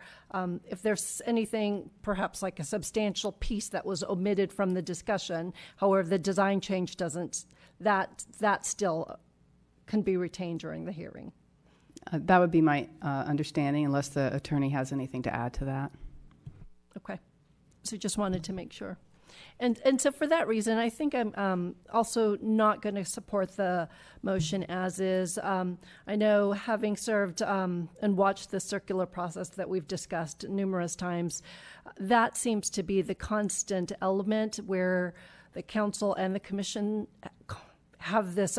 If there's anything, perhaps like a substantial piece that was omitted from the discussion, however, the design change doesn't, that still can be retained during the hearing.
That would be my understanding, unless the attorney has anything to add to that.
Okay. So just wanted to make sure. And so for that reason, I think I'm also not going to support the motion as is. I know, having served and watched the circular process that we've discussed numerous times, that seems to be the constant element where the council and the commission have this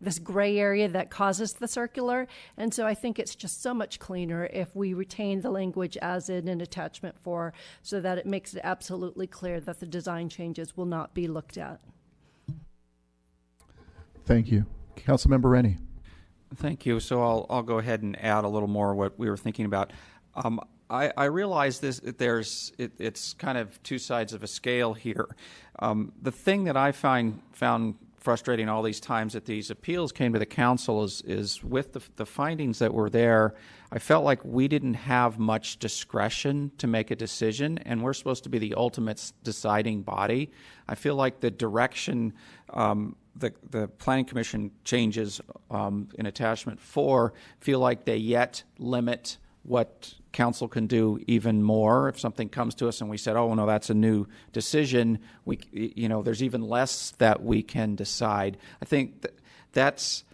this gray area that causes the circular. And so I think it's just so much cleaner if we retain the language as in attachment 4 so that it makes it absolutely clear that the design changes will not be looked at.
Thank you. Councilmember Rennie.
Thank you. So I'll go ahead and add a little more what we were thinking about. I realize it's kind of 2 sides of a scale here. The thing that I found frustrating all these times that these appeals came to the council is with the findings that were there, I felt like we didn't have much discretion to make a decision, and we're supposed to be the ultimate deciding body. I feel like the direction the Planning Commission changes in attachment 4 feel like they yet limit what council can do even more. If something comes to us and we said, oh, no, that's a new decision, there's even less that we can decide. I think that's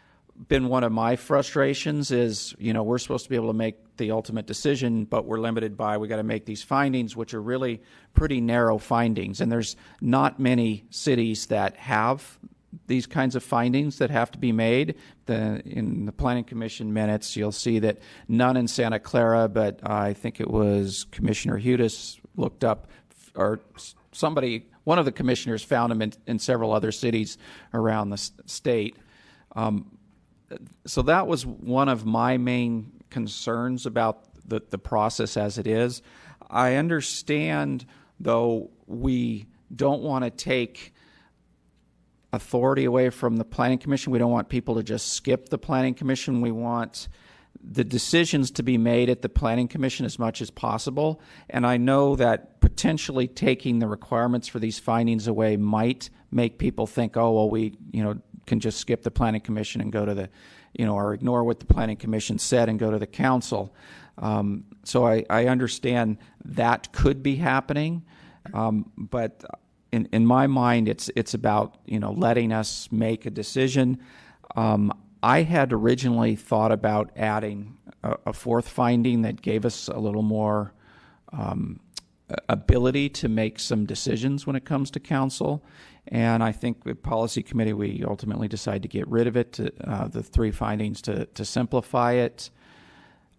been one of my frustrations is, we're supposed to be able to make the ultimate decision, but we're limited by, we got to make these findings, which are really pretty narrow findings. And there's not many cities that have these kinds of findings that have to be made. In the Planning Commission minutes, you'll see that none in Santa Clara, but I think it was Commissioner Hudes looked up, or one of the commissioners found them in several other cities around the state. So that was one of my main concerns about the process as it is. I understand, though, we don't want to take authority away from the Planning Commission. We don't want people to just skip the Planning Commission. We want the decisions to be made at the Planning Commission as much as possible. And I know that potentially taking the requirements for these findings away might make people think, oh, well, we can just skip the Planning Commission and go to the, or ignore what the Planning Commission said and go to the council. So I understand that could be happening, but in my mind, it's about letting us make a decision. I had originally thought about adding a 4th finding that gave us a little more ability to make some decisions when it comes to council. And I think the policy committee, we ultimately decided to get rid of it, the 3 findings to simplify it.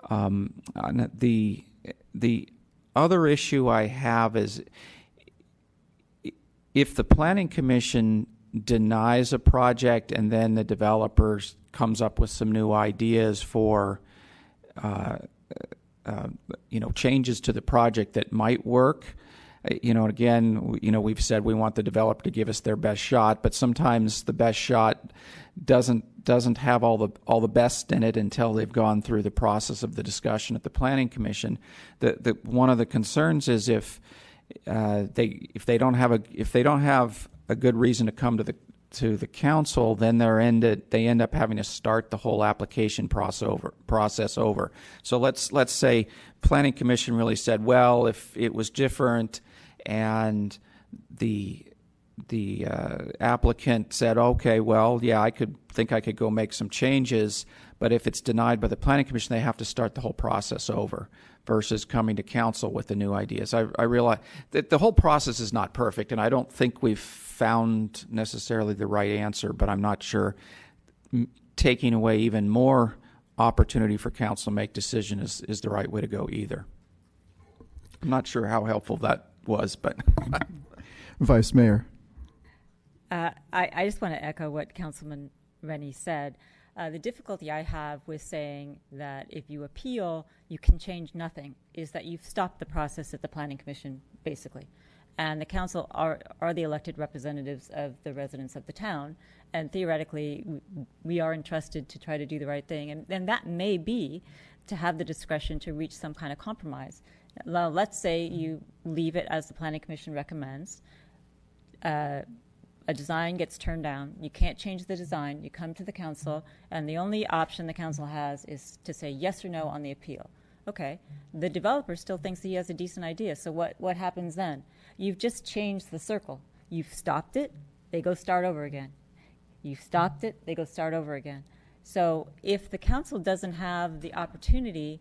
The other issue I have is, if the Planning Commission denies a project and then the developer comes up with some new ideas for changes to the project that might work, we've said we want the developer to give us their best shot, but sometimes the best shot doesn't have all the best in it until they've gone through the process of the discussion at the Planning Commission. One of the concerns is if they don't have a good reason to come to the council, then they end up having to start the whole application process over. So let's say Planning Commission really said, well, if it was different and the the applicant said, okay, well, yeah, I could go make some changes, but if it's denied by the Planning Commission, they have to start the whole process over versus coming to council with the new ideas. I realize that the whole process is not perfect, and I don't think we've found necessarily the right answer, but I'm not sure taking away even more opportunity for council to make decisions is the right way to go either. I'm not sure how helpful that was, but...
Vice Mayor.
I just want to echo what Councilman Rennie said. The difficulty I have with saying that if you appeal, you can change nothing is that you've stopped the process at the Planning Commission, basically. And the council are the elected representatives of the residents of the town. And theoretically, we are entrusted to try to do the right thing. And that may be to have the discretion to reach some kind of compromise. Now, let's say you leave it as the Planning Commission recommends. A design gets turned down. You can't change the design. You come to the council, and the only option the council has is to say yes or no on the appeal. Okay, the developer still thinks he has a decent idea, so what happens then? You've just changed the circle. You've stopped it, they go start over again. You've stopped it, they go start over again. So if the council doesn't have the opportunity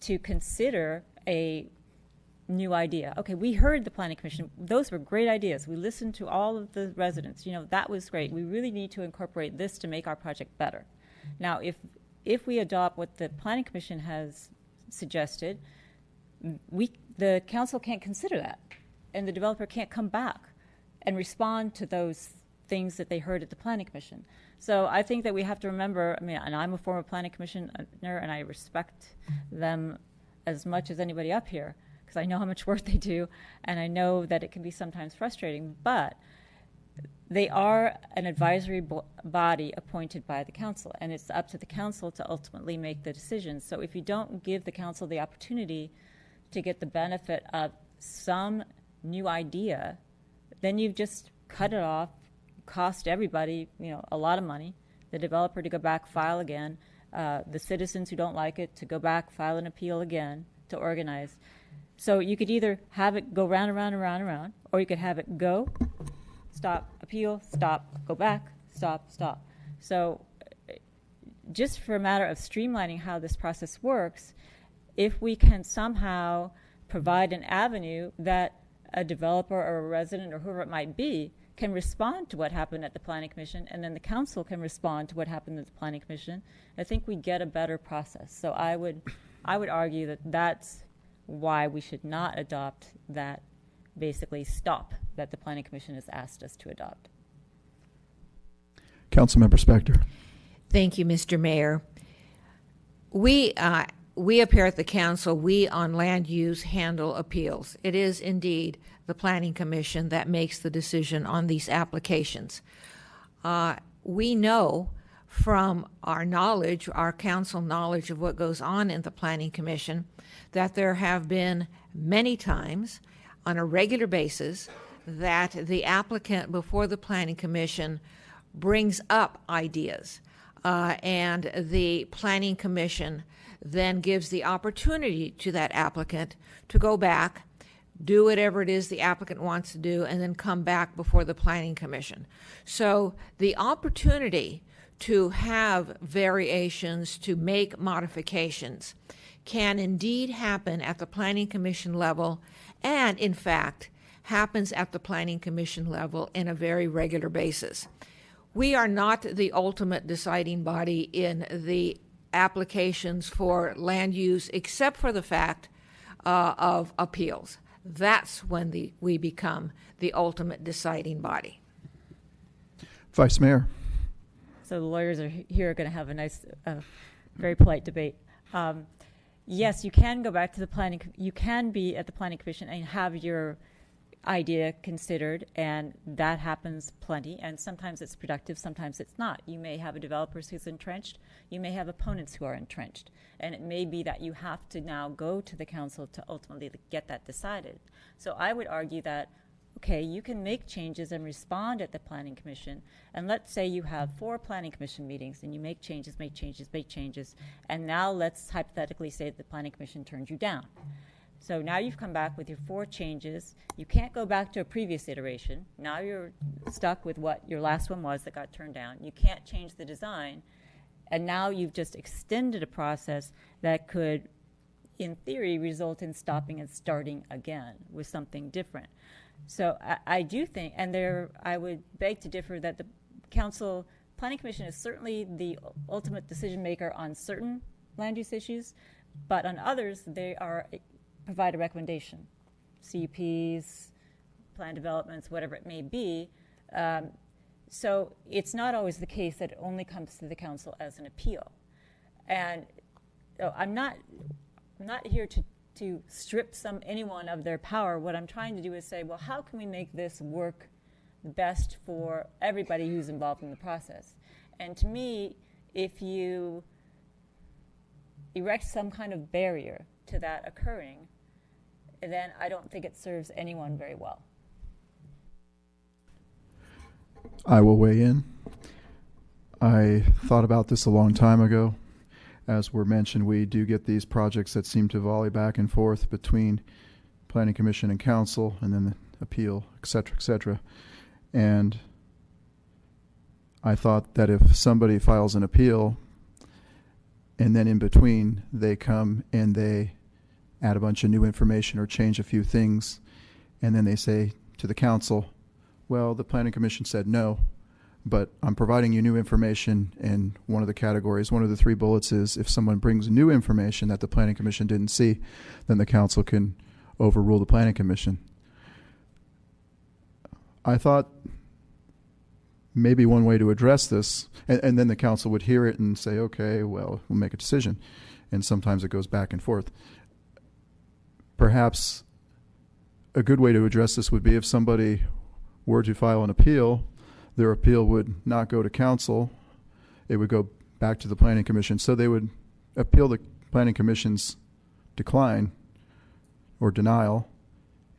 to consider a new idea. Okay, we heard the Planning Commission. Those were great ideas. We listened to all of the residents. That was great. We really need to incorporate this to make our project better. Now, if we adopt what the Planning Commission has suggested, the council can't consider that, and the developer can't come back and respond to those things that they heard at the Planning Commission. So I think that we have to remember, and I'm a former Planning Commissioner, and I respect them as much as anybody up here, because I know how much work they do, and I know that it can be sometimes frustrating, but they are an advisory body appointed by the council, and it's up to the council to ultimately make the decisions. So if you don't give the council the opportunity to get the benefit of some new idea, then you've just cut it off, cost everybody a lot of money, the developer to go back, file again, the citizens who don't like it to go back, file an appeal again, to organize. So you could either have it go round and round and round and round, or you could have it go, stop, appeal, stop, go back, stop, stop. So just for a matter of streamlining how this process works, if we can somehow provide an avenue that a developer or a resident or whoever it might be can respond to what happened at the Planning Commission, and then the council can respond to what happened at the Planning Commission, I think we get a better process. So I would argue that that's why we should not adopt that basically stop that the Planning Commission has asked us to adopt.
Councilmember Spector.
Thank you, Mr. Mayor. We up here at the council, we on land use handle appeals. It is indeed the Planning Commission that makes the decision on these applications. We know from our knowledge, our council knowledge of what goes on in the Planning Commission, that there have been many times on a regular basis that the applicant before the Planning Commission brings up ideas, and the Planning Commission then gives the opportunity to that applicant to go back, do whatever it is the applicant wants to do, and then come back before the Planning Commission. So the opportunity to have variations, to make modifications, can indeed happen at the Planning Commission level, and in fact happens at the Planning Commission level in a very regular basis. We are not the ultimate deciding body in the applications for land use, except for the fact of appeals. That's when we become the ultimate deciding body.
Vice Mayor.
So the lawyers here are going to have a nice, very polite debate. Yes, you can go back to the planning. You can be at the Planning Commission and have your idea considered, and that happens plenty. And sometimes it's productive, sometimes it's not. You may have a developer who's entrenched. You may have opponents who are entrenched. And it may be that you have to now go to the council to ultimately get that decided. So I would argue that, okay, you can make changes and respond at the Planning Commission. And let's say you have 4 Planning Commission meetings and you make changes, and now let's hypothetically say that the Planning Commission turns you down. So now you've come back with your 4 changes. You can't go back to a previous iteration. Now you're stuck with what your last one was that got turned down. You can't change the design. And now you've just extended a process that could, in theory, result in stopping and starting again with something different. So I do think, and I would beg to differ, that the Planning Commission is certainly the ultimate decision maker on certain land use issues, but on others, they provide a recommendation. CUPs, plan developments, whatever it may be. So it's not always the case that it only comes to the council as an appeal. And I'm not here to strip anyone of their power. What I'm trying to do is say, well, how can we make this work best for everybody who's involved in the process? And to me, if you erect some kind of barrier to that occurring, then I don't think it serves anyone very well.
I will weigh in. I thought about this a long time ago. As were mentioned, we do get these projects that seem to volley back and forth between Planning Commission and Council, and then the appeal, et cetera, et cetera. And I thought that if somebody files an appeal and then in between they come and they add a bunch of new information or change a few things, and then they say to the council, well, the Planning Commission said no, but I'm providing you new information, and one of the categories, one of the 3 bullets is if someone brings new information that the Planning Commission didn't see, then the council can overrule the Planning Commission. I thought maybe one way to address this, and then the council would hear it and say, okay, well, we'll make a decision. And sometimes it goes back and forth. Perhaps a good way to address this would be if somebody were to file an appeal, their appeal would not go to council. It would go back to the Planning Commission. So they would appeal the Planning Commission's decline or denial.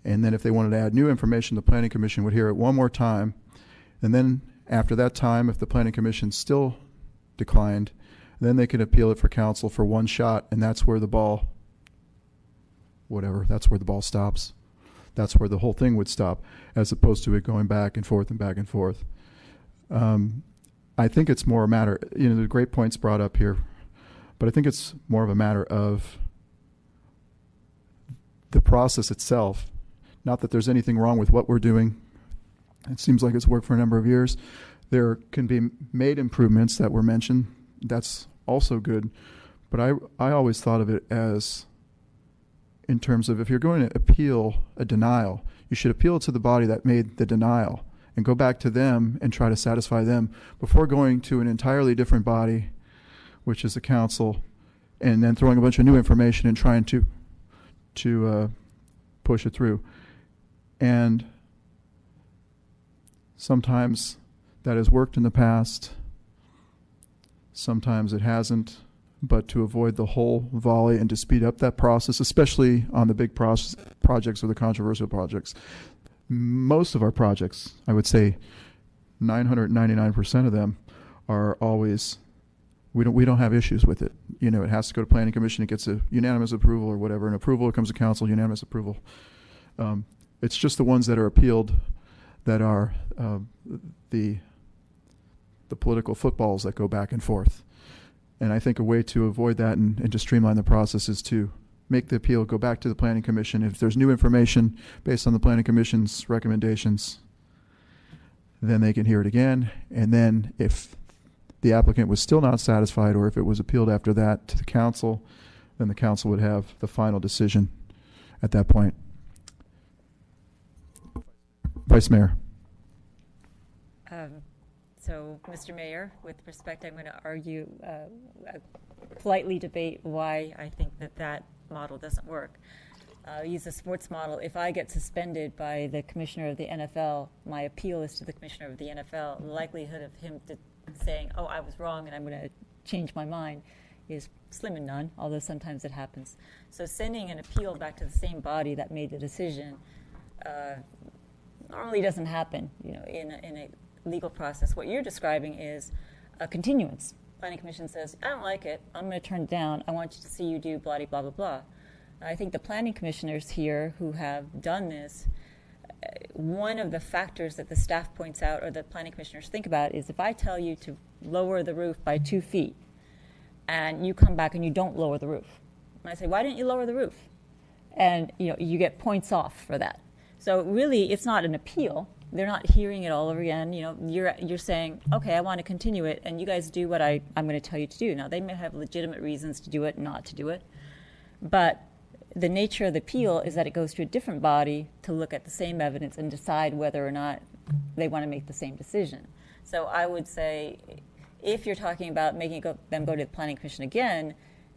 And then if they wanted to add new information, the Planning Commission would hear it one more time. And then after that time, if the Planning Commission still declined, then they could appeal it for council for one shot, and that's where the ball, that's where the ball stops. That's where the whole thing would stop, as opposed to it going back and forth and back and forth. I think it's more a matter, the great points brought up here, but I think it's more of a matter of the process itself. Not that there's anything wrong with what we're doing. It seems like it's worked for a number of years. There can be made improvements that were mentioned. That's also good. But I always thought of it as, in terms of if you're going to appeal a denial, you should appeal to the body that made the denial and go back to them and try to satisfy them before going to an entirely different body, which is the council, and then throwing a bunch of new information and trying to push it through. And sometimes that has worked in the past, sometimes it hasn't. But to avoid the whole volley and to speed up that process, especially on the big projects or the controversial projects, most of our projects, I would say 999% of them, are always, we don't have issues with it. It has to go to Planning Commission, it gets a unanimous approval or whatever, and approval, it comes to council, unanimous approval. It's just the ones that are appealed that are the political footballs that go back and forth. And I think a way to avoid that and to streamline the process is to make the appeal go back to the Planning Commission. If there's new information based on the Planning Commission's recommendations, then they can hear it again. And then if the applicant was still not satisfied, or if it was appealed after that to the council, then the council would have the final decision at that point. Vice Mayor.
So, Mr. Mayor, with respect, I'm going to argue, politely debate why I think that model doesn't work. Use a sports model. If I get suspended by the commissioner of the NFL, my appeal is to the commissioner of the NFL. The likelihood of him saying, oh, I was wrong and I'm going to change my mind is slim and none, although sometimes it happens. So sending an appeal back to the same body that made the decision normally doesn't happen, in a legal process. What you're describing is a continuance. Planning Commission says, I don't like it. I'm going to turn it down. I want you to see you do blah, blah, blah, blah. I think the planning commissioners here who have done this, one of the factors that the staff points out or the planning commissioners think about is if I tell you to lower the roof by 2 feet and you come back and you don't lower the roof. And I say, why didn't you lower the roof? And you get points off for that. So really, it's not an appeal. They're not hearing it all over again. You're saying, okay, I want to continue it, and you guys do what I'm going to tell you to do. Now, they may have legitimate reasons to do it, not to do it, but the nature of the appeal is that it goes to a different body to look at the same evidence and decide whether or not they want to make the same decision. So I would say, if you're talking about making them go to the Planning Commission again,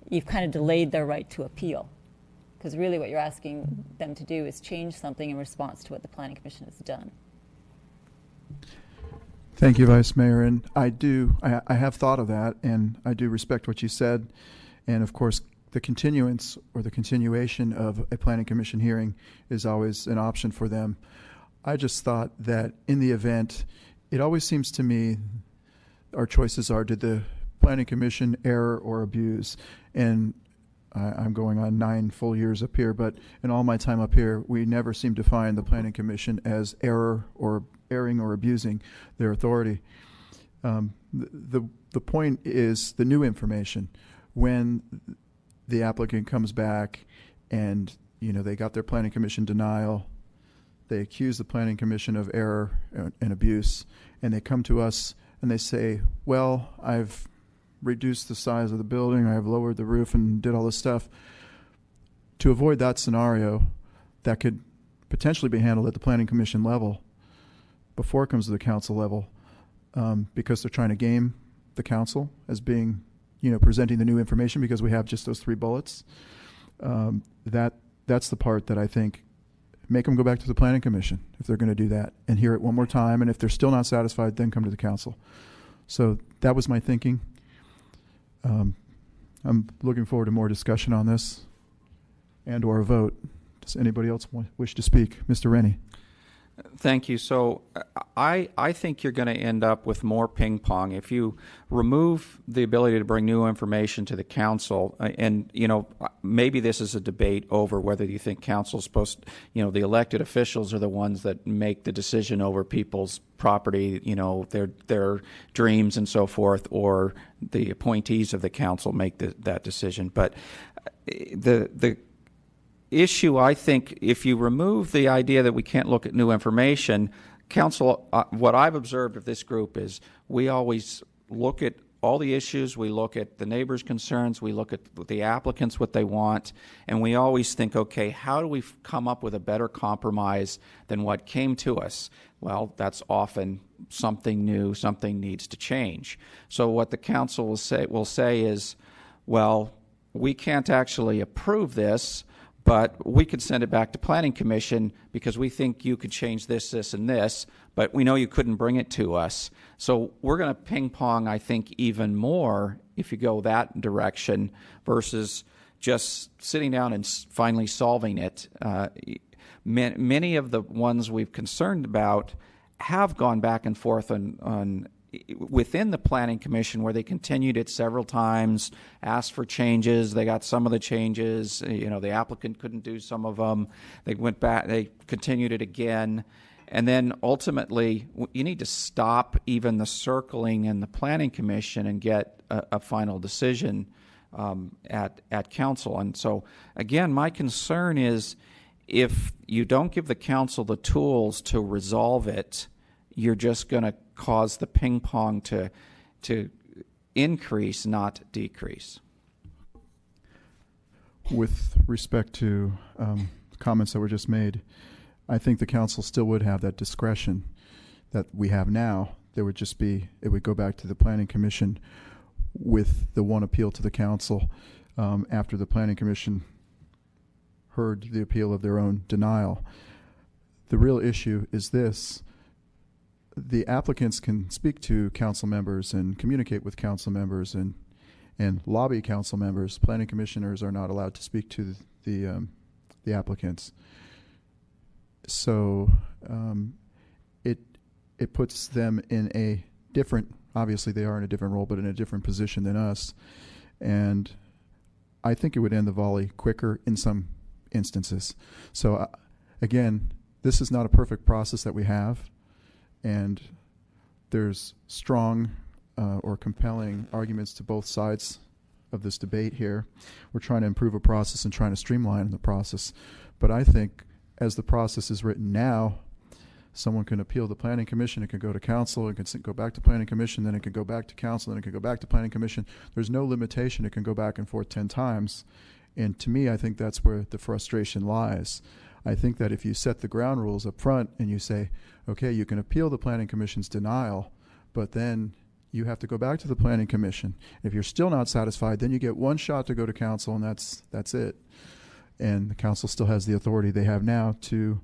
you've kind of delayed their right to appeal. Because really what you're asking them to do is change something in response to what the Planning Commission has done.
Thank you, Vice Mayor. And I have thought of that, and I do respect what you said. And of course, the continuance or the continuation of a Planning Commission hearing is always an option for them. I just thought that in the event, it always seems to me our choices are, did the Planning Commission err or abuse? And I'm going on 9 full years up here, but in all my time up here, we never seem to find the Planning Commission as erring or abusing their authority. The point is the new information. When the applicant comes back and they got their Planning Commission denial, they accuse the Planning Commission of error and abuse, and they come to us and they say, well, I've reduced the size of the building, I've lowered the roof and did all this stuff. To avoid that scenario, that could potentially be handled at the Planning Commission level before it comes to the council level, because they're trying to game the council as being, presenting the new information because we have just those 3 bullets. That's the part that I think, make them go back to the Planning Commission if they're going to do that and hear it one more time. And if they're still not satisfied, then come to the council. So that was my thinking. I'm looking forward to more discussion on this and or a vote. Does anybody else wish to speak? Mr. Rennie.
Thank you. So I think you're going to end up with more ping pong if you remove the ability to bring new information to the council. And maybe this is a debate over whether you think council is supposed, the elected officials are the ones that make the decision over people's property, their dreams and so forth, or the appointees of the council make that decision. But the issue, I think, if you remove the idea that we can't look at new information, council, what I've observed of this group is we always look at all the issues, we look at the neighbors' concerns, we look at the applicants, what they want, and we always think, okay, how do we come up with a better compromise than what came to us? Well, that's often something new, something needs to change. So what the council will say is, well, we can't actually approve this, but we could send it back to Planning Commission because we think you could change this, this, and this, but we know you couldn't bring it to us. So we're going to ping pong, I think, even more if you go that direction versus just sitting down and finally solving it. Many of the ones we've concerned about have gone back and forth on within the Planning Commission, where they continued it several times, asked for changes. They got some of the changes. The applicant couldn't do some of them. They went back. They continued it again. And then ultimately, you need to stop even the circling in the Planning Commission and get a final decision at council. And so, again, my concern is if you don't give the council the tools to resolve it, you're just going to cause the ping pong to increase, not decrease.
With respect to comments that were just made, I think the council still would have that discretion that we have now. There would just be, it would go back to the Planning Commission with the one appeal to the council after the Planning Commission heard the appeal of their own denial. The real issue is this. The applicants can speak to council members and communicate with council members and lobby council members. Planning commissioners are not allowed to speak to the applicants. So it puts them in a different, obviously they are in a different role, but in a different position than us. And I think it would end the volley quicker in some instances. So again, this is not a perfect process that we have, and there's strong or compelling arguments to both sides of this debate here. We're trying to improve a process and trying to streamline the process. But I think as the process is written now, someone can appeal the Planning Commission, it can go to council, it can go back to Planning Commission, then it can go back to council, then it can go back to Planning Commission. There's no limitation. It can go back and forth 10 times. And to me, I think that's where the frustration lies. I think that if you set the ground rules up front and you say, okay, you can appeal the Planning Commission's denial, but then you have to go back to the Planning Commission. If you're still not satisfied, then you get one shot to go to council, and that's it. And the council still has the authority they have now to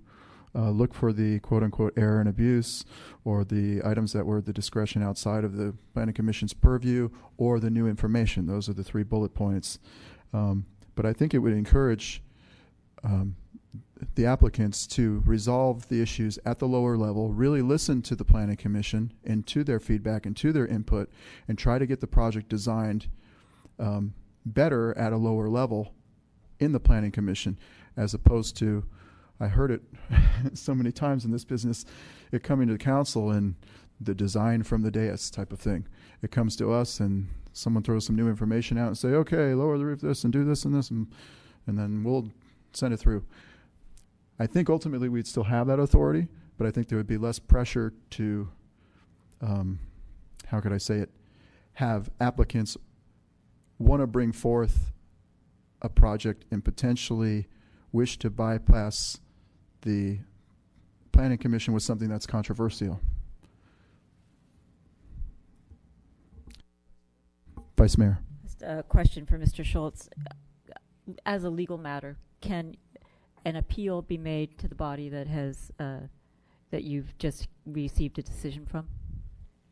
look for the quote-unquote error and abuse, or the items that were the discretion outside of the Planning Commission's purview, or the new information. Those are the 3 bullet points. But I think it would encourage the applicants to resolve the issues at the lower level, really listen to the Planning Commission and to their feedback and to their input, and try to get the project designed better at a lower level in the Planning Commission, as opposed to, I heard it so many times in this business, it coming to the council and the design from the dais type of thing. It comes to us and someone throws some new information out and say, okay, lower the roof this and do this and this, and then we'll send it through. I think ultimately we'd still have that authority, but I think there would be less pressure to, how could I say it, have applicants want to bring forth a project and potentially wish to bypass the Planning Commission with something that's controversial. Vice Mayor.
Just a question for Mr. Schultz. As a legal matter, can an appeal be made to the body that has that you've just received a decision from?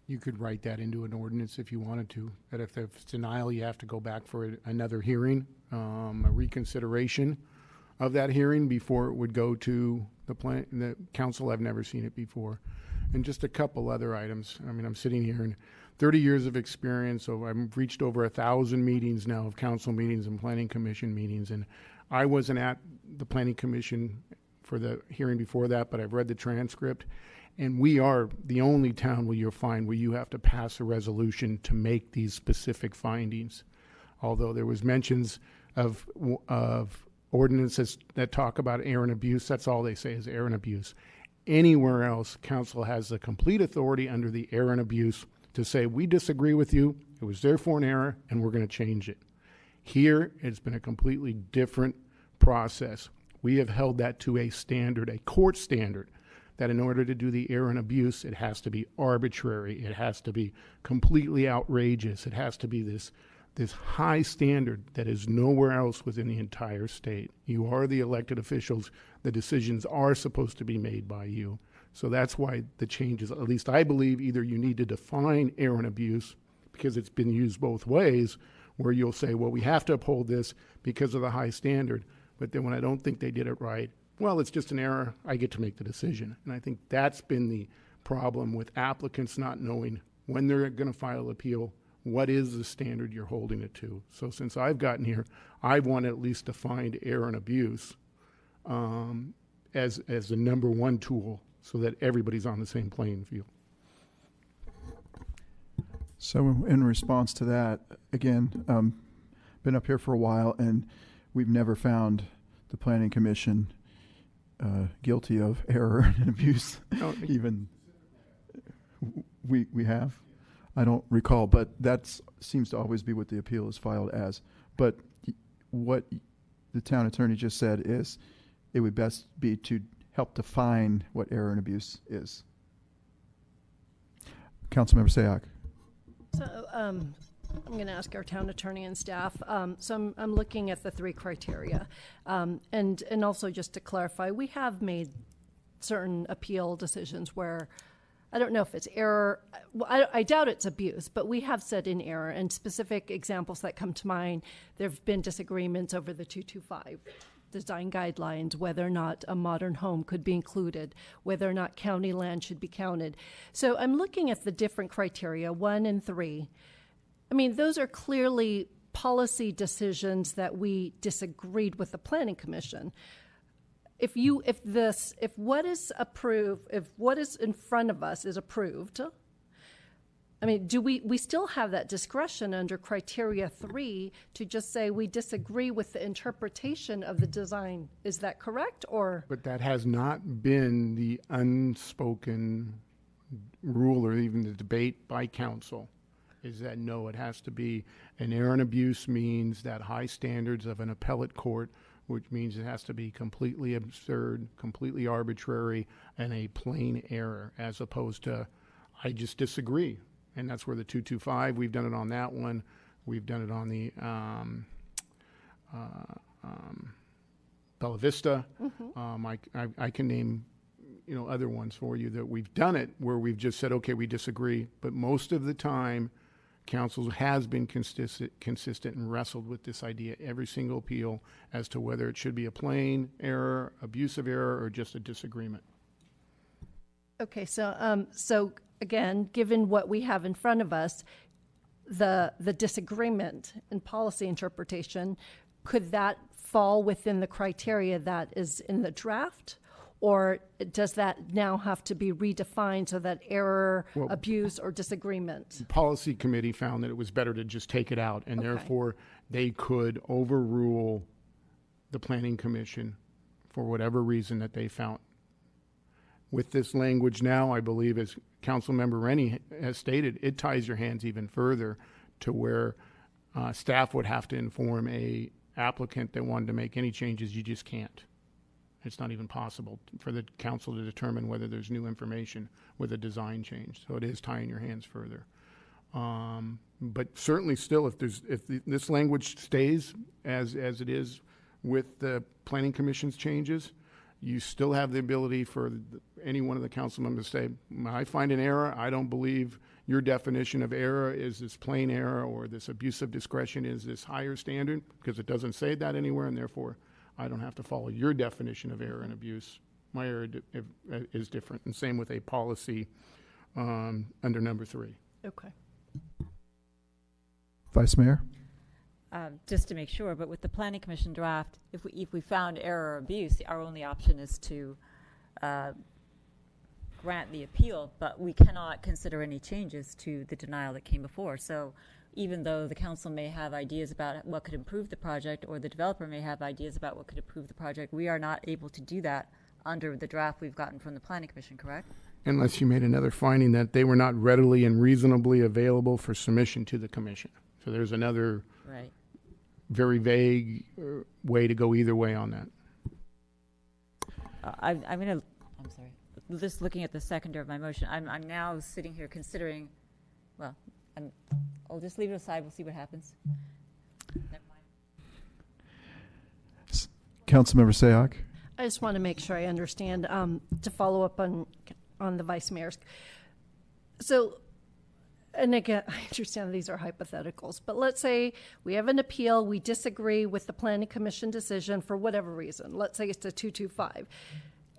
You could write that into an ordinance if you wanted to. That if there's denial, you have to go back for another hearing, a reconsideration of that hearing before it would go to the council. I've never seen it before. And just a couple other items. I mean, I'm sitting here and 30 years of experience, so I've reached over 1,000 meetings now of council meetings and Planning Commission meetings. And I wasn't at the Planning Commission for the hearing before that, but I've read the transcript. And we are the only town where you'll find where you have to pass a resolution to make these specific findings. Although there was mentions of ordinances that talk about error and abuse, that's all they say is error and abuse. Anywhere else, council has the complete authority under the error and abuse to say, we disagree with you, it was therefore an error, and we're going to change it. Here, it's been a completely different process. We have held that to a standard, a court standard, that in order to do the error and abuse, it has to be arbitrary, it has to be completely outrageous, it has to be this high standard that is nowhere else within the entire state. You are the elected officials, the decisions are supposed to be made by you. So that's why the changes, at least I believe, either you need to define error and abuse, because it's been used both ways, where you'll say, well, we have to uphold this because of the high standard, but then when I don't think they did it right, well, it's just an error, I get to make the decision. And I think that's been the problem with applicants not knowing when they're going to file appeal, what is the standard you're holding it to. So since I've gotten here, I want at least defined error and abuse as the number one tool so that everybody's on the same playing field.
So in response to that, again, been up here for a while, and we've never found the Planning Commission guilty of error and abuse. No, even we have. I don't recall, but that seems to always be what the appeal is filed as. But what the town attorney just said is it would best be to help define what error and abuse is. Councilmember Sayak.
So I'm going to ask our town attorney and staff. So I'm looking at the 3 criteria. And also just to clarify, we have made certain appeal decisions where I don't know if it's error. Well, I doubt it's abuse, but we have said in error, and specific examples that come to mind, there have been disagreements over the 225 design guidelines, whether or not a modern home could be included, whether or not county land should be counted. So I'm looking at the different criteria, 1 and 3. I mean, those are clearly policy decisions that we disagreed with the Planning Commission. If what is approved, if what is in front of us is approved, I mean, do we still have that discretion under criteria 3 to just say we disagree with the interpretation of the design? Is that correct, or?
But that has not been the unspoken rule or even the debate by council, is that no, it has to be an error and abuse means that high standards of an appellate court, which means it has to be completely absurd, completely arbitrary, and a plain error, as opposed to, I just disagree. And that's where the 225, we've done it on that one. We've done it on the Bella Vista. I can name, other ones for you that we've done it where we've just said, okay, we disagree. But most of the time, council has been consistent and wrestled with this idea every single appeal as to whether it should be a plain error, abusive error, or just a disagreement.
Okay, so again, given what we have in front of us, the disagreement in policy interpretation, could that fall within the criteria that is in the draft? Or does that now have to be redefined so that error, abuse, or disagreement?
The policy committee found that it was better to just take it out, and therefore they could overrule the planning commission for whatever reason that they found. With this language now, I believe, as Councilmember Rennie has stated, it ties your hands even further to where staff would have to inform a applicant that wanted to make any changes. You just can't. It's not even possible for the council to determine whether there's new information with a design change. So it is tying your hands further. But certainly still, if this language stays as it is with the Planning Commission's changes, you still have the ability for any one of the council members to say, I find an error. I don't believe your definition of error is this plain error, or this abusive discretion is this higher standard, because it doesn't say that anywhere, and therefore I don't have to follow your definition of error and abuse. My error is different. And same with a policy under number 3.
Okay.
Vice Mayor?
Just to make sure, but with the Planning Commission draft, if we found error or abuse, our only option is to grant the appeal, but we cannot consider any changes to the denial that came before. So even though the council may have ideas about what could improve the project, or the developer may have ideas about what could improve the project, we are not able to do that under the draft we've gotten from the Planning Commission, correct?
Unless you made another finding that they were not readily and reasonably available for submission to the commission. So there's another very vague way to go either way on that.
I'm sorry. Just looking at the seconder of my motion, I'm now sitting here considering, well, I'll just leave it aside. We'll see what happens. Never mind.
Councilmember Sayoc?
I just want to make sure I understand, to follow up on the Vice Mayor's. So, and again, I understand these are hypotheticals, but let's say we have an appeal, we disagree with the Planning Commission decision for whatever reason. Let's say it's a 225.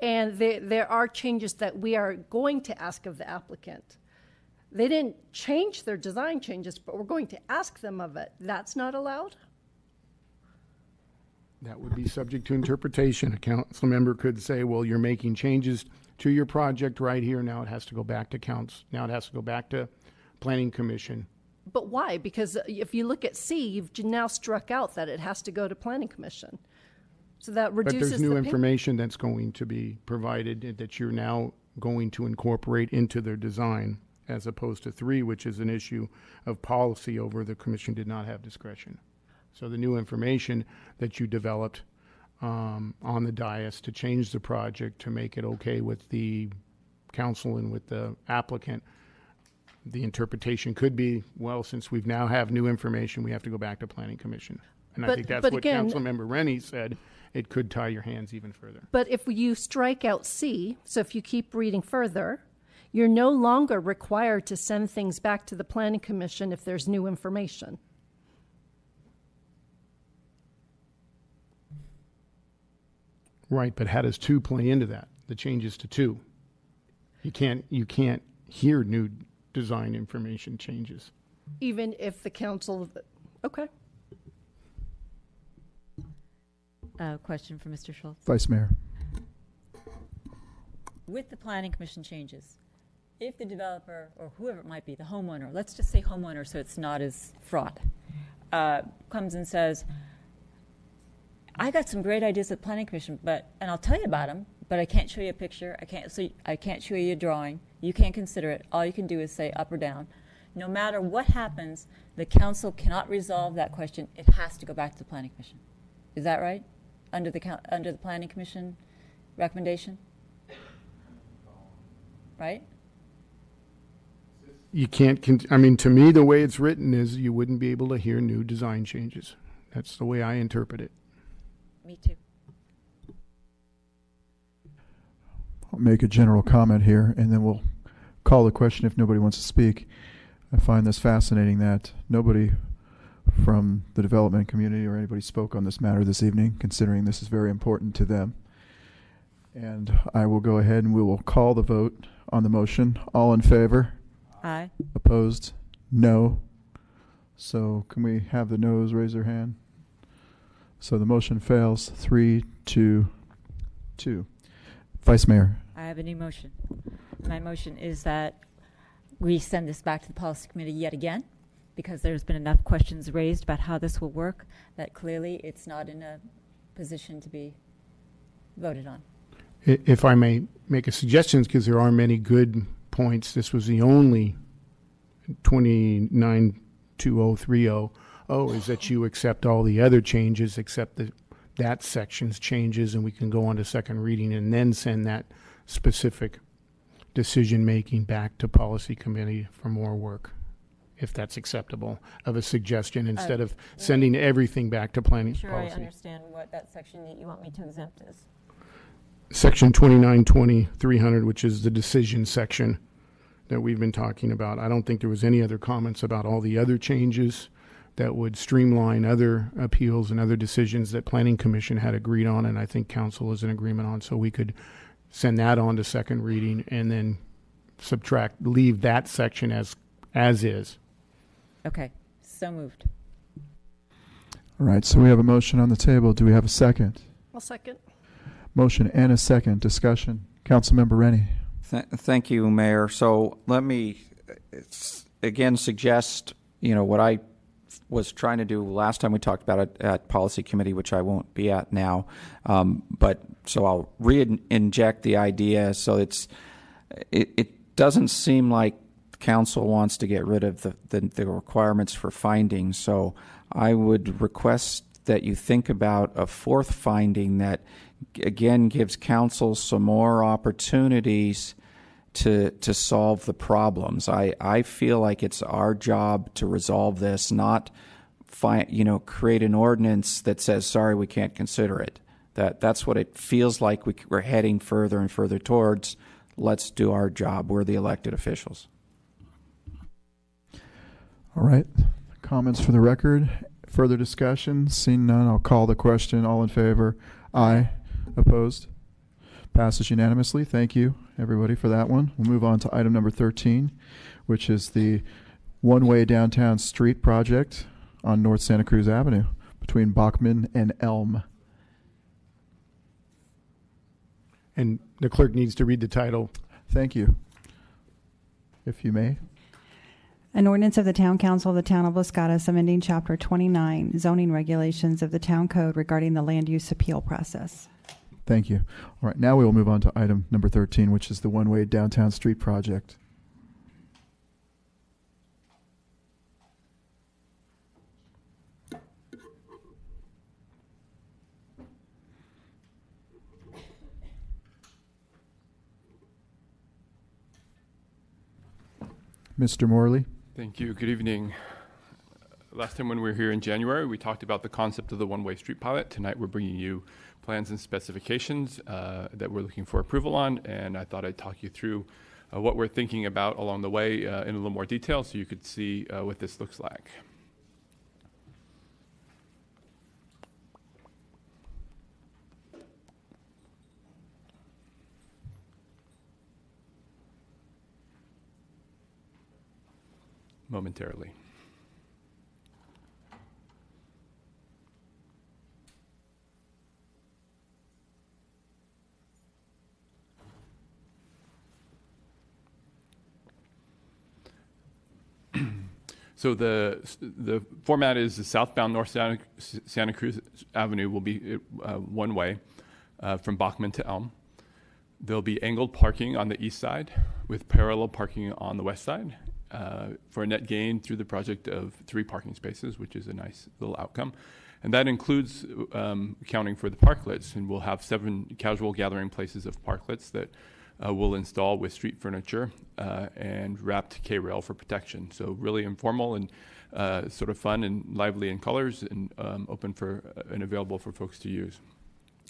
And there are changes that we are going to ask of the applicant. They didn't change their design changes, but we're going to ask them of it. That's not allowed?
That would be subject to interpretation. A council member could say, well, you're making changes to your project right here. Now it has to go back to council. Now it has to go back to Planning Commission.
But why? Because if you look at C, you've now struck out that it has to go to Planning Commission. So that reduces
But there's new information that's going to be provided that you're now going to incorporate into their design, as opposed to 3, which is an issue of policy over the commission did not have discretion. So the new information that you developed on the dais to change the project to make it okay with the council and with the applicant, the interpretation could be, well, since we've now have new information, we have to go back to Planning Commission. And I think that's what Councilmember Rennie said. It could tie your hands even further.
But if you strike out C, so if you keep reading further, you're no longer required to send things back to the Planning Commission if there's new information.
Right, but how does 2 play into that? The changes to 2. You can't hear new design information changes.
Even if the council, okay.
question for Mr. Schultz.
Vice Mayor.
With the planning commission changes, if the developer or whoever it might be, the homeowner, let's just say homeowner so it's not as fraught, comes and says, I got some great ideas at the planning commission, and I'll tell you about them, but I can't show you a picture. I can't show you a drawing. You can't consider it. All you can do is say up or down. No matter what happens, the council cannot resolve that question. It has to go back to the planning commission. Is that right? Under the planning commission recommendation? Right?
You can't, I mean, to me, the way it's written is you wouldn't be able to hear new design changes. That's the way I interpret it.
Me too.
I'll make a general comment here, and then we'll call the question if nobody wants to speak. I find this fascinating that nobody from the development community or anybody spoke on this matter this evening, considering this is very important to them. And I will go ahead and we will call the vote on the motion. All in favor?
Aye.
Opposed? No. So can we have the noes raise their hand? So the motion fails 3-2. Vice Mayor.
I have a new motion. My motion is that we send this back to the policy committee yet again, because there's been enough questions raised about how this will work that clearly it's not in a position to be voted on.
If I may make a suggestion, because there are many good points, this was the only 292030 is that you accept all the other changes except that section's changes, and we can go on to second reading and then send that specific decision making back to policy committee for more work, if that's acceptable, of a suggestion instead of sending everything back to planning
Sure,
policy.
I understand what that section that you want me to exempt is.
Section 2920-300, which is the decision section that we've been talking about. I don't think there was any other comments about all the other changes that would streamline other appeals and other decisions that Planning Commission had agreed on, and I think Council is in agreement on, so we could send that on to second reading and then leave that section as is.
Okay, so moved.
All right, so we have a motion on the table. Do we have a second?
I'll second.
Motion and a second. Discussion. Councilmember Rennie.
Thank you, Mayor. So let me again suggest, what I was trying to do last time we talked about it at Policy Committee, which I won't be at now. So I'll re-inject the idea. So it doesn't seem like Council wants to get rid of the requirements for findings. So I would request that you think about a fourth finding that, again, gives Council some more opportunities to solve the problems. I feel like it's our job to resolve this, not create an ordinance that says, sorry, we can't consider it. That's what it feels like we're heading further and further towards. Let's do our job. We're the elected officials.
All right. Comments for the record? Further discussion? Seeing none, I'll call the question. All in favor? Aye. Opposed? Passes unanimously. Thank you, everybody, for that one. We'll move on to item number 13, which is the one-way downtown street project on North Santa Cruz Avenue between Bachman and Elm.
And the clerk needs to read the title.
Thank you. If you may.
An ordinance of the Town Council of the Town of Los Gatos amending Chapter 29 zoning regulations of the Town Code regarding the land use appeal process.
Thank you. All right, now we will move on to item number 13, which is the one-way downtown street project. Mr. Morley.
Thank you. Good evening. Last time when we were here in January, we talked about the concept of the one-way street pilot. Tonight we're bringing you plans and specifications that we're looking for approval on, and I thought I'd talk you through what we're thinking about along the way in a little more detail so you could see what this looks like. Momentarily. So the format is the southbound North Santa Cruz Avenue will be one way from Bachman to Elm. There'll be angled parking on the east side with parallel parking on the west side for a net gain through the project of 3 parking spaces, which is a nice little outcome. And that includes accounting for the parklets, and we'll have 7 casual gathering places of parklets that we'll install with street furniture and wrapped K-rail for protection. So really informal and sort of fun and lively in colors, and open for and available for folks to use.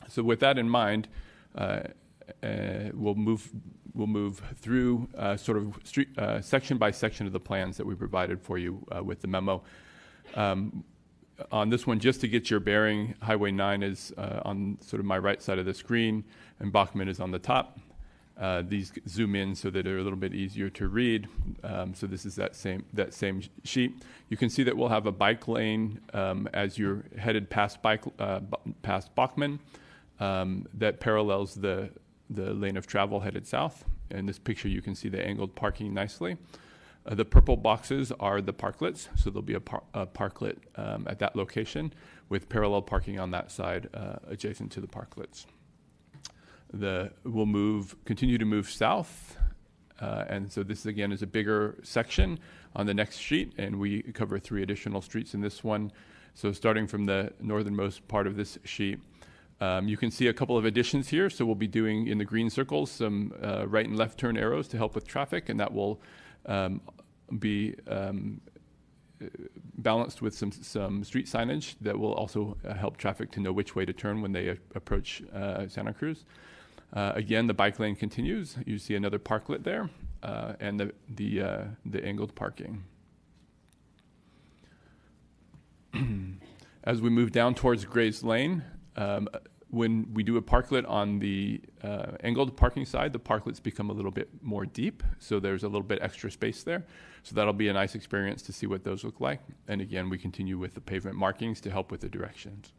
So with that in mind, we'll move through sort of street section by section of the plans that we provided for you with the memo. On this one, just to get your bearing, Highway 9 is on sort of my right side of the screen, and Bachman is on the top. These zoom in so that they're a little bit easier to read. So this is that same sheet. You can see that we'll have a bike lane as you're headed past Bachman that parallels the lane of travel headed south. In this picture, you can see the angled parking nicely. The purple boxes are the parklets, so there'll be a parklet at that location with parallel parking on that side adjacent to the parklets. We'll continue to move south, and so this again is a bigger section on the next sheet, and we cover 3 additional streets in this one. So starting from the northernmost part of this sheet, you can see a couple of additions here. So we'll be doing in the green circles some right and left turn arrows to help with traffic, and that will be balanced with some street signage that will also help traffic to know which way to turn when they approach Santa Cruz. Again, the bike lane continues. You see another parklet there, and the angled parking. As we move down towards Grays Lane, when we do a parklet on the angled parking side, the parklets become a little bit more deep, so there's a little bit extra space there. So that'll be a nice experience to see what those look like. And again, we continue with the pavement markings to help with the directions.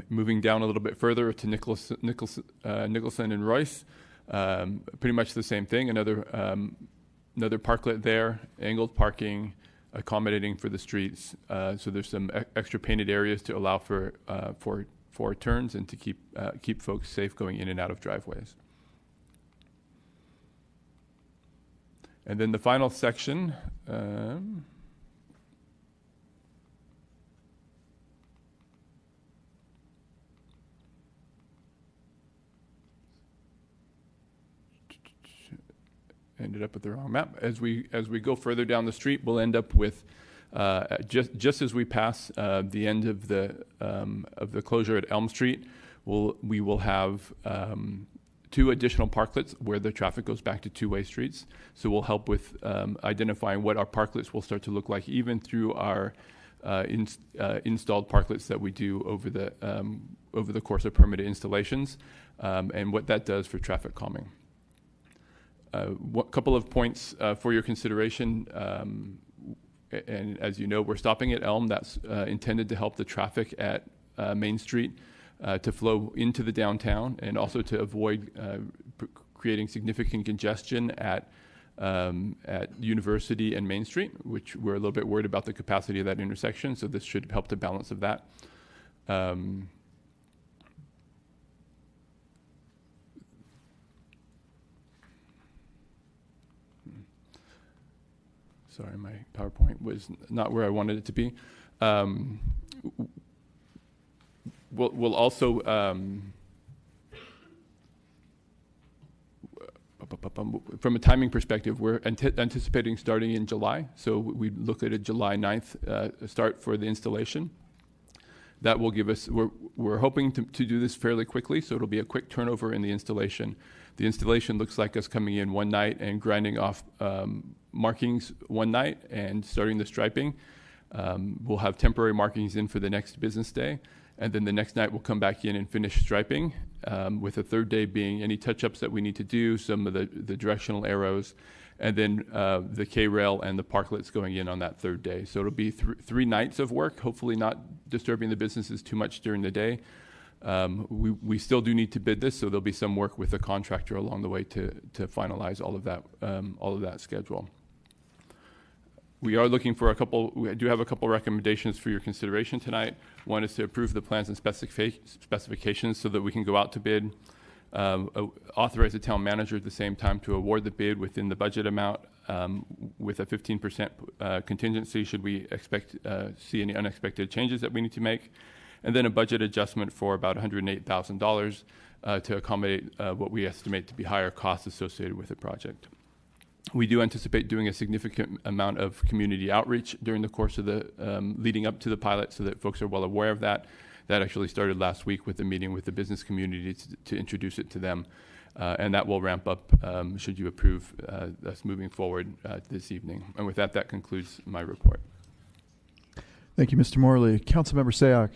Moving down a little bit further to Nicholson and Royce, pretty much the same thing. Another parklet there, angled parking, accommodating for the streets. So there's some extra painted areas to allow for turns and to keep folks safe going in and out of driveways. And then the final section. Ended up with the wrong map. As we go further down the street, we'll end up with just as we pass the end of the closure at Elm Street, we will have 2 additional parklets where the traffic goes back to 2-way streets. So we'll help with identifying what our parklets will start to look like, even through our installed parklets that we do over the course of permitted installations, and what that does for traffic calming. A couple of points for your consideration. And as you know, we're stopping at Elm. That's intended to help the traffic at Main Street to flow into the downtown, and also to avoid creating significant congestion at University and Main Street, which we're a little bit worried about the capacity of that intersection. So this should help the balance of that. Sorry, my PowerPoint was not where I wanted it to be. We'll also, from a timing perspective, we're anticipating starting in July. So we look at a July 9th start for the installation. That will give us, we're hoping to do this fairly quickly, so it'll be a quick turnover in the installation. The installation looks like us coming in one night and grinding off markings one night and starting the striping. We'll have temporary markings in for the next business day, and then the next night we'll come back in and finish striping, with the third day being any touch-ups that we need to do, some of the directional arrows, and then the K-rail and the parklets going in on that third day. So it'll be 3 nights of work, hopefully not disturbing the businesses too much during the day. We still do need to bid this, so there'll be some work with the contractor along the way to finalize all of that schedule. We are looking for we do have a couple recommendations for your consideration tonight. One is to approve the plans and specifications so that we can go out to bid, authorize the town manager at the same time to award the bid within the budget amount with a 15% contingency should we see any unexpected changes that we need to make, and then a budget adjustment for about $108,000 to accommodate what we estimate to be higher costs associated with the project. We do anticipate doing a significant amount of community outreach during the course of the leading up to the pilot so that folks are well aware of that. That actually started last week with a meeting with the business community to introduce it to them. And that will ramp up should you approve us moving forward this evening. And with that, that concludes my report.
Thank you, Mr. Morley. Councilmember Sayoc.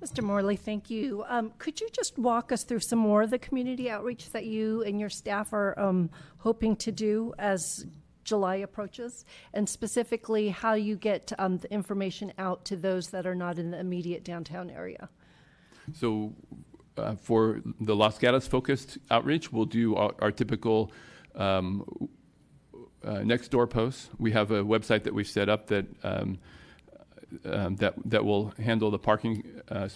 Mr. Morley, thank you. Could you just walk us through some more of the community outreach that you and your staff are hoping to do as July approaches, and specifically how you get the information out to those that are not in the immediate downtown area?
So for the Los Gatos focused outreach, we'll do our typical next door posts. We have a website that we've set up that that will handle the parking,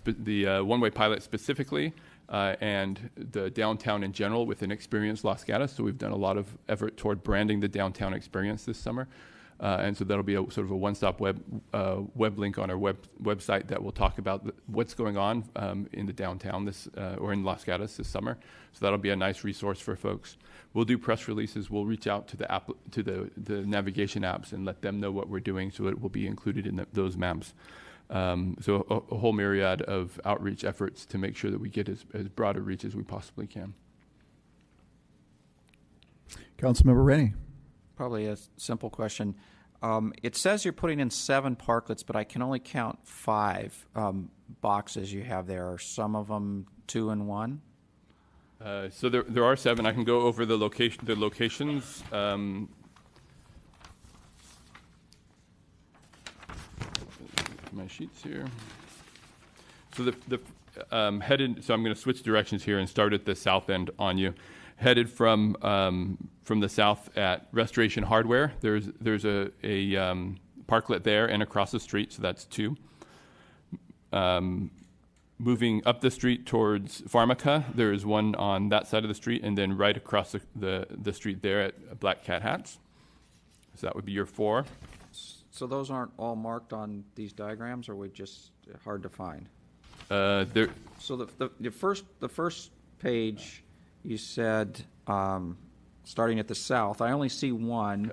the one-way pilot specifically, and the downtown in general with an experienced Los Gatos. So we've done a lot of effort toward branding the downtown experience this summer. And so that'll be a sort of a one-stop web link on our website that will talk about what's going on in the downtown or in Los Gatos this summer. So that'll be a nice resource for folks. We'll do press releases. We'll reach out to the navigation apps and let them know what we're doing, so it will be included in those maps. So a whole myriad of outreach efforts to make sure that we get as broad a reach as we possibly can.
Councilmember Rennie.
Probably a simple question. It says you're putting in 7 parklets, but I can only count 5 boxes you have there. Are some of them 2 and 1?
So there are 7. I can go over the locations. My sheets here. So headed. So I'm going to switch directions here and start at the south end on you. Headed from the south at Restoration Hardware. There's a parklet there and across the street, so that's 2. Moving up the street towards Pharmaca, there is one on that side of the street, and then right across the street there at Black Cat Hats. So that would be your 4.
So those aren't all marked on these diagrams, or are we just hard to find?
So
the first page, you said starting at the south. I only see one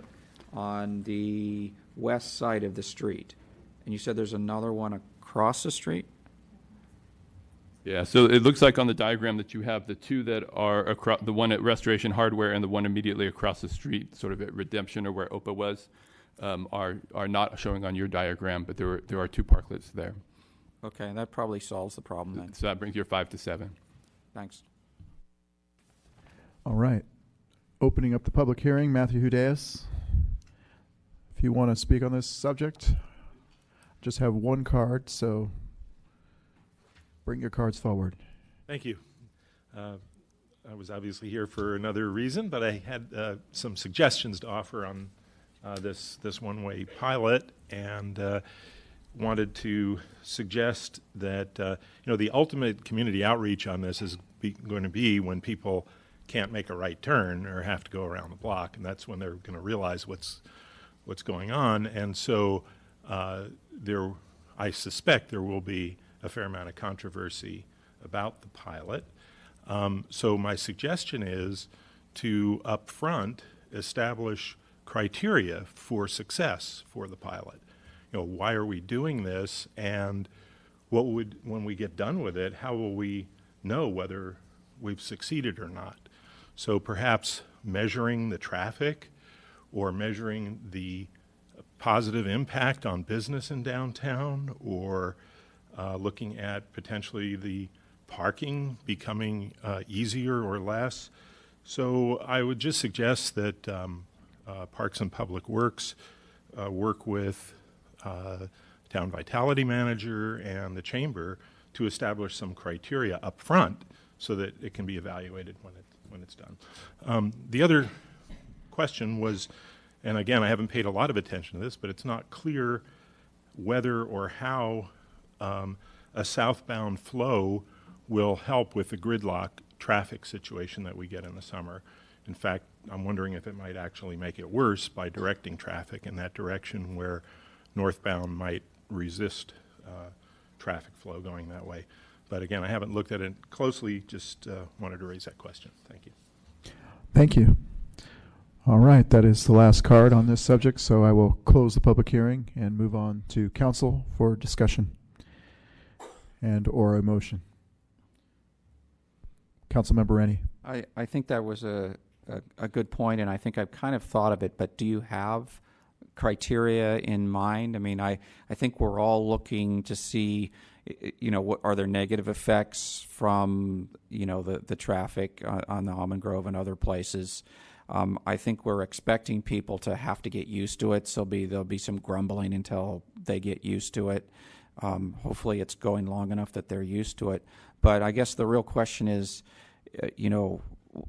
on the west side of the street, and you said there's another one across the street.
Yeah, so it looks like on the diagram that you have the 2 that are across, the one at Restoration Hardware and the one immediately across the street, sort of at Redemption or where OPA was, are not showing on your diagram, but there are 2 parklets there.
Okay, that probably solves the problem then.
So that brings your 5 to 7.
Thanks.
All right. Opening up the public hearing, Matthew Hudeas. If you want to speak on this subject, just have 1 card, so bring your cards forward.
Thank you. I was obviously here for another reason, but I had some suggestions to offer on this one-way pilot, and wanted to suggest that the ultimate community outreach on this is going to be when people can't make a right turn or have to go around the block, and that's when they're going to realize what's going on. And so I suspect there will be a fair amount of controversy about the pilot. So my suggestion is to up front establish criteria for success for the pilot. Why are we doing this, and when we get done with it, how will we know whether we've succeeded or not? So perhaps measuring the traffic or measuring the positive impact on business in downtown, or looking at potentially the parking becoming easier or less. So I would just suggest that Parks and Public Works work with Town Vitality Manager and the Chamber to establish some criteria up front so that it can be evaluated when it's done. The other question was, and again, I haven't paid a lot of attention to this, but it's not clear whether or how a southbound flow will help with the gridlock traffic situation that we get in the summer. In fact, I'm wondering if it might actually make it worse by directing traffic in that direction where northbound might resist traffic flow going that way. But again, I haven't looked at it closely, just wanted to raise that question. Thank you.
Thank you. All right, that is the last card on this subject, so I will close the public hearing and move on to council for discussion and or a motion. Councilmember Rennie.
I think that was a good point, and I think I've kind of thought of it, but do you have criteria in mind? I mean, I think we're all looking to see, what are there negative effects from, the traffic on the Almond Grove and other places. I think we're expecting people to have to get used to it, so there'll be some grumbling until they get used to it. Hopefully it's going long enough that they're used to it. But I guess the real question is,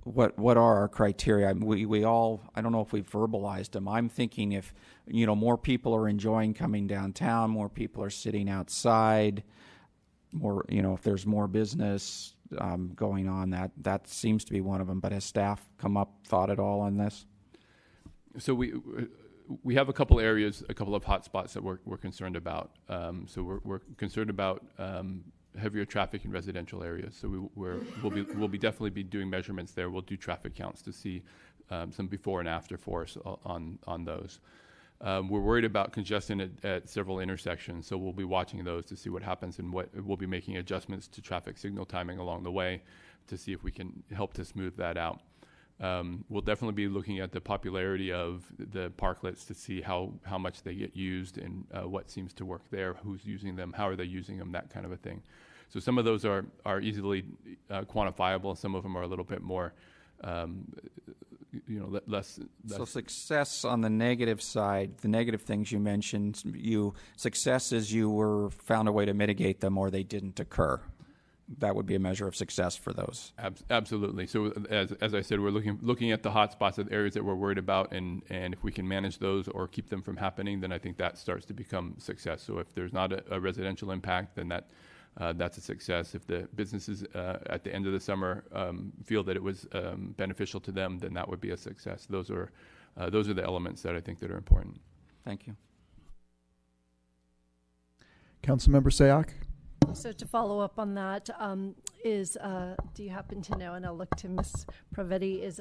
what are our criteria? We all, I don't know if we've verbalized them. I'm thinking if, more people are enjoying coming downtown, more people are sitting outside, more, if there's more business going on, that seems to be one of them. But has staff thought at all on this?
So we have a couple areas, a couple of hot spots that we're concerned about. So we're concerned about heavier traffic in residential areas. So we'll definitely be doing measurements there. We'll do traffic counts to see some before and after for us on those. We're worried about congestion at several intersections, so we'll be watching those to see what happens, and we'll be making adjustments to traffic signal timing along the way to see if we can help to smooth that out. We'll definitely be looking at the popularity of the parklets to see how much they get used and what seems to work there, who's using them, how are they using them, that kind of a thing. So some of those are easily quantifiable. Some of them are a little bit more, less.
So success on the negative side, the negative things you mentioned, success is you found a way to mitigate them or they didn't occur. That would be a measure of success for those.
Absolutely. So as I said, we're looking at the hot spots of areas that we're worried about, and if we can manage those or keep them from happening, then I think that starts to become success. So if there's not a residential impact, then that's a success. If the businesses at the end of the summer feel that it was beneficial to them, then that would be a success. Those are the elements that I think that are important.
Thank you.
Councilmember Sayoc.
So to follow up on that, do you happen to know, and I'll look to Ms. Pravetti, is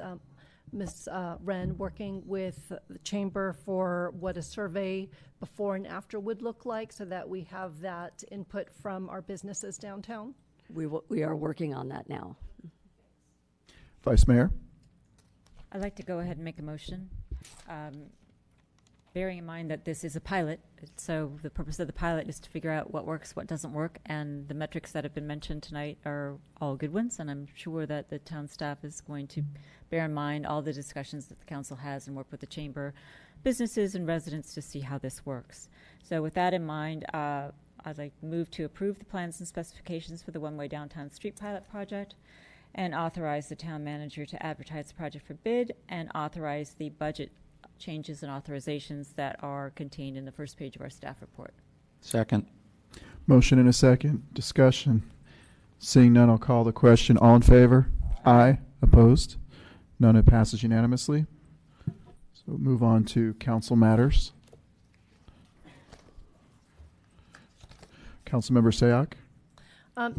Ms. Wren working with the Chamber for what a survey before and after would look like so that we have that input from our businesses downtown?
We are working on that now.
Vice Mayor.
I'd like to go ahead and make a motion. Bearing in mind that this is a pilot, so the purpose of the pilot is to figure out what works, what doesn't work, and the metrics that have been mentioned tonight are all good ones, and I'm sure that the town staff is going to bear in mind all the discussions that the council has and work with the chamber, businesses, and residents to see how this works. So with that in mind, I'd like to move to approve the plans and specifications for the one-way downtown street pilot project and authorize the town manager to advertise the project for bid and authorize the budget changes and authorizations that are contained in the first page of our staff report.
Second.
Motion and a second. Discussion. Seeing none, I'll call the question. All in favor? Aye. Opposed? None. It passes unanimously. So move on to council matters. Councilmember Sayoc.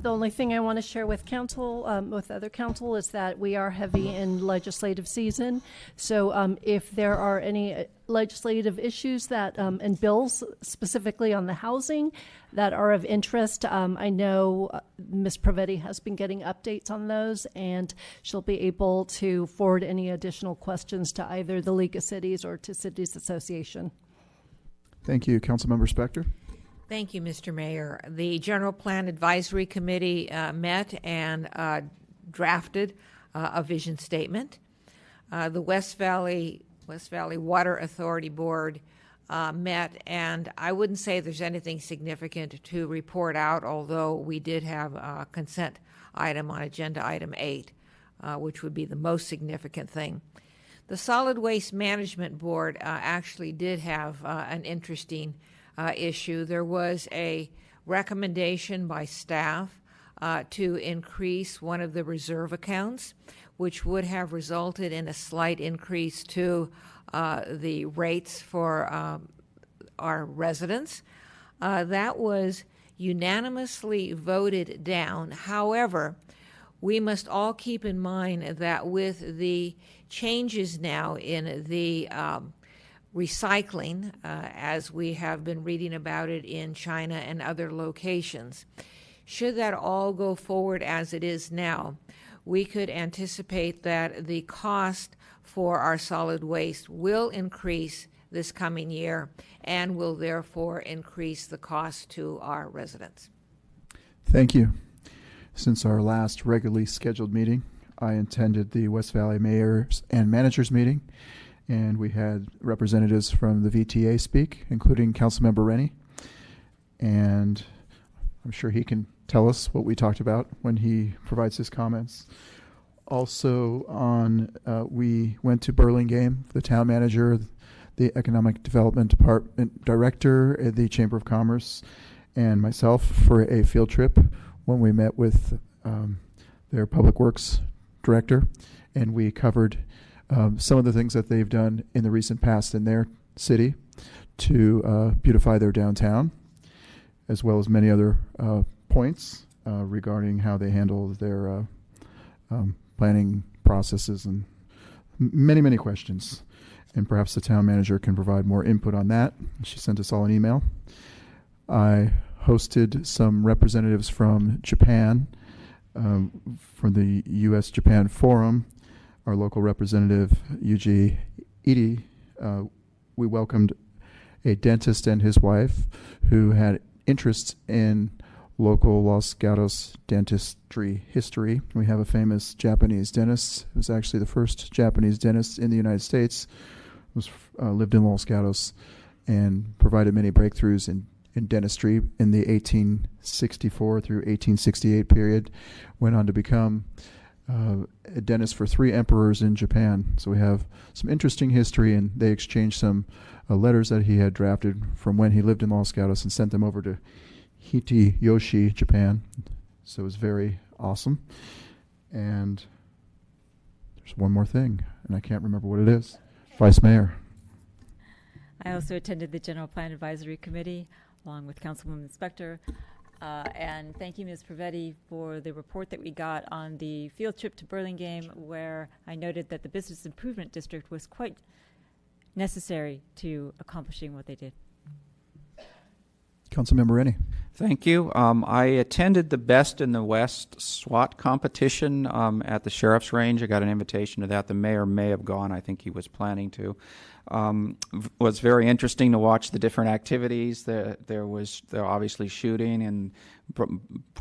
The only thing I want to share with council, with other council, is that we are heavy in legislative season. So if there are any legislative issues that and bills specifically on the housing that are of interest, I know Ms. Pravetti has been getting updates on those, and she'll be able to forward any additional questions to either the League of Cities or to Cities Association.
Thank you. Councilmember Spector.
Thank you, Mr. Mayor. The General Plan Advisory Committee met and drafted a vision statement. The West Valley Water Authority Board met, and I wouldn't say there's anything significant to report out, although we did have a consent item on agenda item 8, which would be the most significant thing. The Solid Waste Management Board actually did have an interesting issue. There was a recommendation by staff to increase one of the reserve accounts, which would have resulted in a slight increase to the rates for our residents. That was unanimously voted down. However, we must all keep in mind that with the changes now in the recycling, as we have been reading about it in China and other locations, should that all go forward as it is now, we could anticipate that the cost for our solid waste will increase this coming year and will therefore increase the cost to our residents.
Thank you. Since our last regularly scheduled meeting, I attended the West Valley Mayors and Managers meeting, and we had representatives from the VTA speak, including Councilmember Rennie, and I'm sure he can tell us what we talked about when he provides his comments. Also, we went to Burlingame, the town manager, the Economic Development Department director at the Chamber of Commerce, and myself for a field trip when we met with their Public Works director, and we covered some of the things that they've done in the recent past in their city to beautify their downtown, as well as many other points regarding how they handle their planning processes and many, many questions. And perhaps the town manager can provide more input on that. She sent us all an email. I hosted some representatives from Japan, from the U.S.-Japan Forum, our local representative, Yuji Ide. We welcomed a dentist and his wife who had interests in local Los Gatos dentistry history. We have a famous Japanese dentist who was actually the first Japanese dentist in the United States, lived in Los Gatos and provided many breakthroughs in dentistry in the 1864 through 1868 period, went on to become a dentist for 3 emperors in Japan. So we have some interesting history, and they exchanged some letters that he had drafted from when he lived in Los Gatos and sent them over to Hitayoshi, Japan. So it was very awesome. And there's one more thing, and I can't remember what it is. Vice Mayor.
I also attended the General Plan Advisory Committee along with Councilwoman Spector. And thank you, Ms. Pravetti, for the report that we got on the field trip to Burlingame, where I noted that the Business Improvement District was quite necessary to accomplishing what they did.
Councilmember Rennie.
Thank you. I attended the Best in the West SWAT competition at the Sheriff's Range. I got an invitation to that. The mayor may have gone. I think he was planning to. Was very interesting to watch the different activities. There obviously shooting and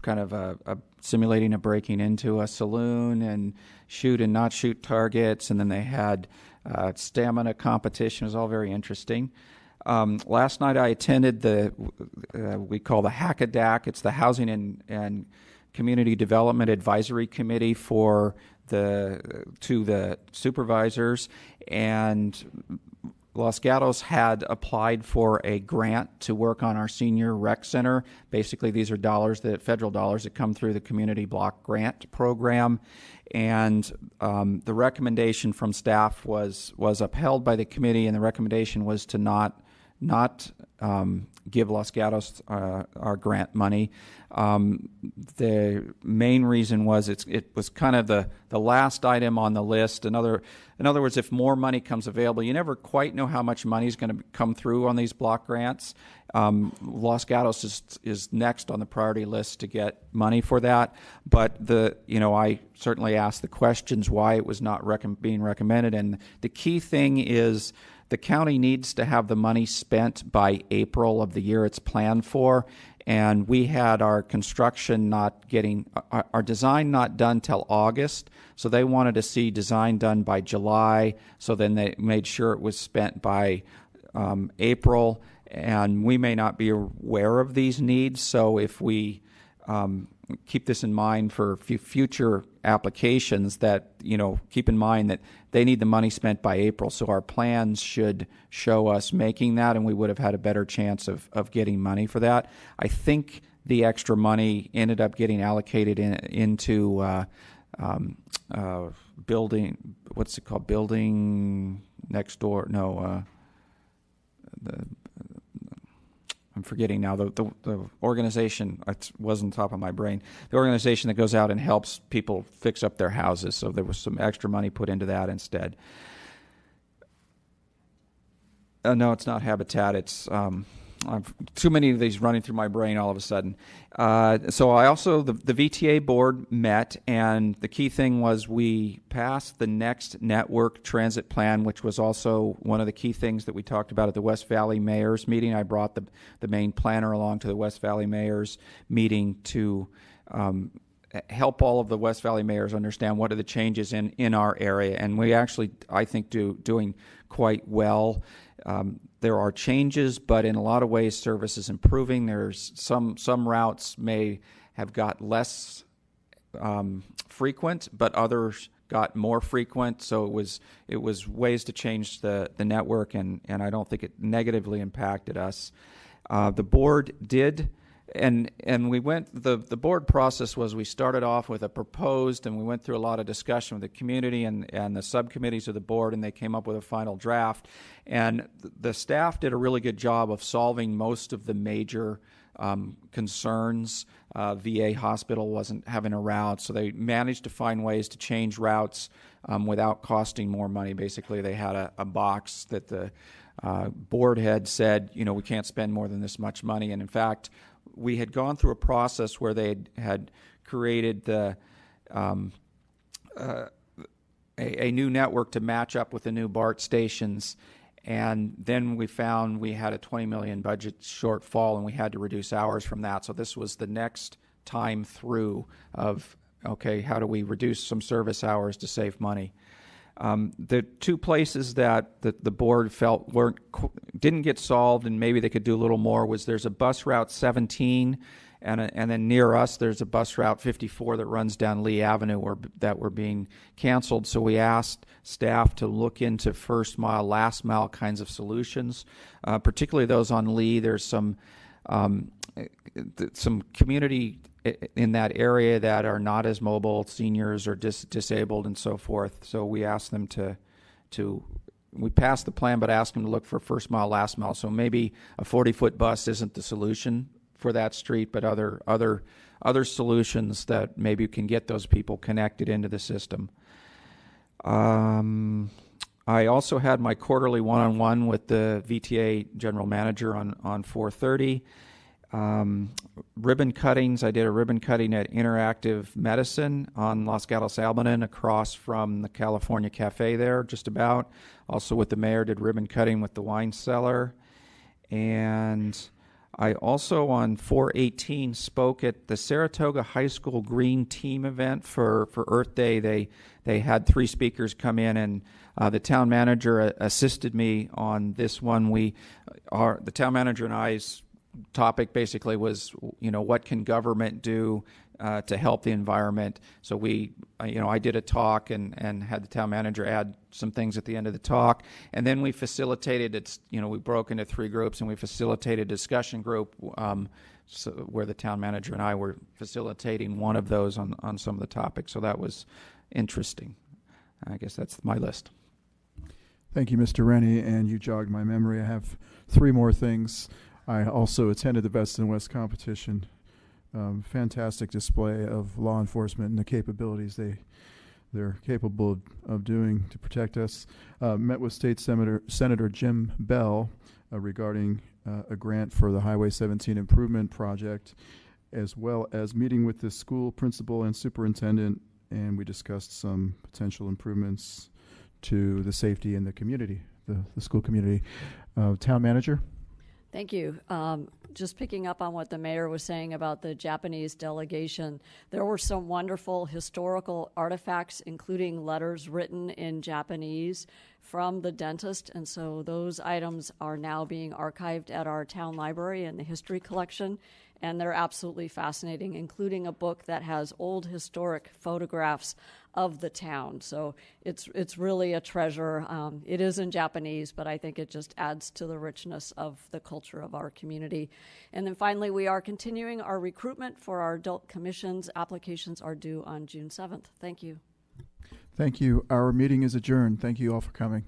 kind of simulating a breaking into a saloon and shoot and not shoot targets. And then they had stamina competition. It was all very interesting. Last night I attended we call the HACADAC. It's the Housing and Community Development Advisory Committee to the supervisors, and Los Gatos had applied for a grant to work on our senior rec center. Basically, these are federal dollars that come through the Community Block Grant Program, and the recommendation from staff was upheld by the committee, and the recommendation was to not give Los Gatos our grant money. The main reason was it was kind of the last item on the list. In other words, if more money comes available, you never quite know how much money is going to come through on these block grants. Los Gatos is next on the priority list to get money for that. But I certainly asked the questions why it was not being recommended, and the key thing is the county needs to have the money spent by April of the year it's planned for, and we had our construction our design not done till August, so they wanted to see design done by July, so then they made sure it was spent by April, and we may not be aware of these needs. So if we keep this in mind for future applications, that, keep in mind that they need the money spent by April. So our plans should show us making that, and we would have had a better chance of getting money for that. I think the extra money ended up getting allocated into building, what's it called? Building next door. No, I'm forgetting now. The organization, it wasn't top of my brain. The organization that goes out and helps people fix up their houses. So there was some extra money put into that instead. No, it's not Habitat. It's I've too many of these running through my brain all of a sudden. So I also, the VTA board met, and the key thing was we passed the next network transit plan, which was also one of the key things that we talked about at the West Valley Mayor's meeting. I brought the main planner along to the West Valley Mayor's meeting to help all of the West Valley mayors understand what are the changes in our area. And we actually, I think, doing quite well. There are changes, but in a lot of ways, service is improving. There's some routes may have got less frequent, but others got more frequent. So it was ways to change the network, and I don't think it negatively impacted us. The board did. And we went, the board process was we started off with a proposed, and we went through a lot of discussion with the community and the subcommittees of the board, and they came up with a final draft. And the staff did a really good job of solving most of the major concerns. VA hospital wasn't having a route, so they managed to find ways to change routes without costing more money. Basically, they had a box that the board had said, we can't spend more than this much money. And in fact, we had gone through a process where they had created a new network to match up with the new BART stations, and then we found we had a $20 million budget shortfall, and we had to reduce hours from that. So this was the next time through of, okay, how do we reduce some service hours to save money? The two places that the board felt didn't get solved, and maybe they could do a little more, was there's a bus route 17, and then near us there's a bus route 54 that runs down Lee Avenue that were being canceled. So we asked staff to look into first mile, last mile kinds of solutions, particularly those on Lee. There's some community in that area that are not as mobile, seniors or disabled and so forth. So we asked them we passed the plan, but asked them to look for first mile, last mile. So maybe a 40-foot bus isn't the solution for that street, but other solutions that maybe can get those people connected into the system. I also had my quarterly one-on-one with the VTA general manager on 4:30. Ribbon cuttings. I did a ribbon cutting at Interactive Medicine on Los Gatos Almaden, across from the California Cafe there, just about. Also with the mayor, did ribbon cutting with the wine cellar. And I also on 4/18 spoke at the Saratoga High School Green Team event for Earth Day. They had 3 speakers come in, and the town manager assisted me on this one. The town manager and I's topic basically was, what can government do to help the environment? So I did a talk and had the town manager add some things at the end of the talk, and then we facilitated we broke into 3 groups, and we facilitated a discussion group where the town manager and I were facilitating one of those on some of the topics. So that was interesting. I guess that's my list.
Thank you, Mr. Rennie, and you jogged my memory. I have 3 more things. I also attended the Best in West competition. Fantastic display of law enforcement and the capabilities they're capable of doing to protect us. Met with State Senator Jim Bell regarding a grant for the Highway 17 Improvement Project, as well as meeting with the school principal and superintendent, and we discussed some potential improvements to the safety in the community, the school community. Town manager?
Thank you. Just picking up on what the mayor was saying about the Japanese delegation, there were some wonderful historical artifacts, including letters written in Japanese from the dentist, and so those items are now being archived at our town library in the history collection, and they're absolutely fascinating, including a book that has old historic photographs of the town. So it's really a treasure. It is in Japanese, but I think it just adds to the richness of the culture of our community. And then finally, we are continuing our recruitment for our adult commissions. Applications are due on June 7th. Thank you.
Thank you. Our meeting is adjourned. Thank you all for coming.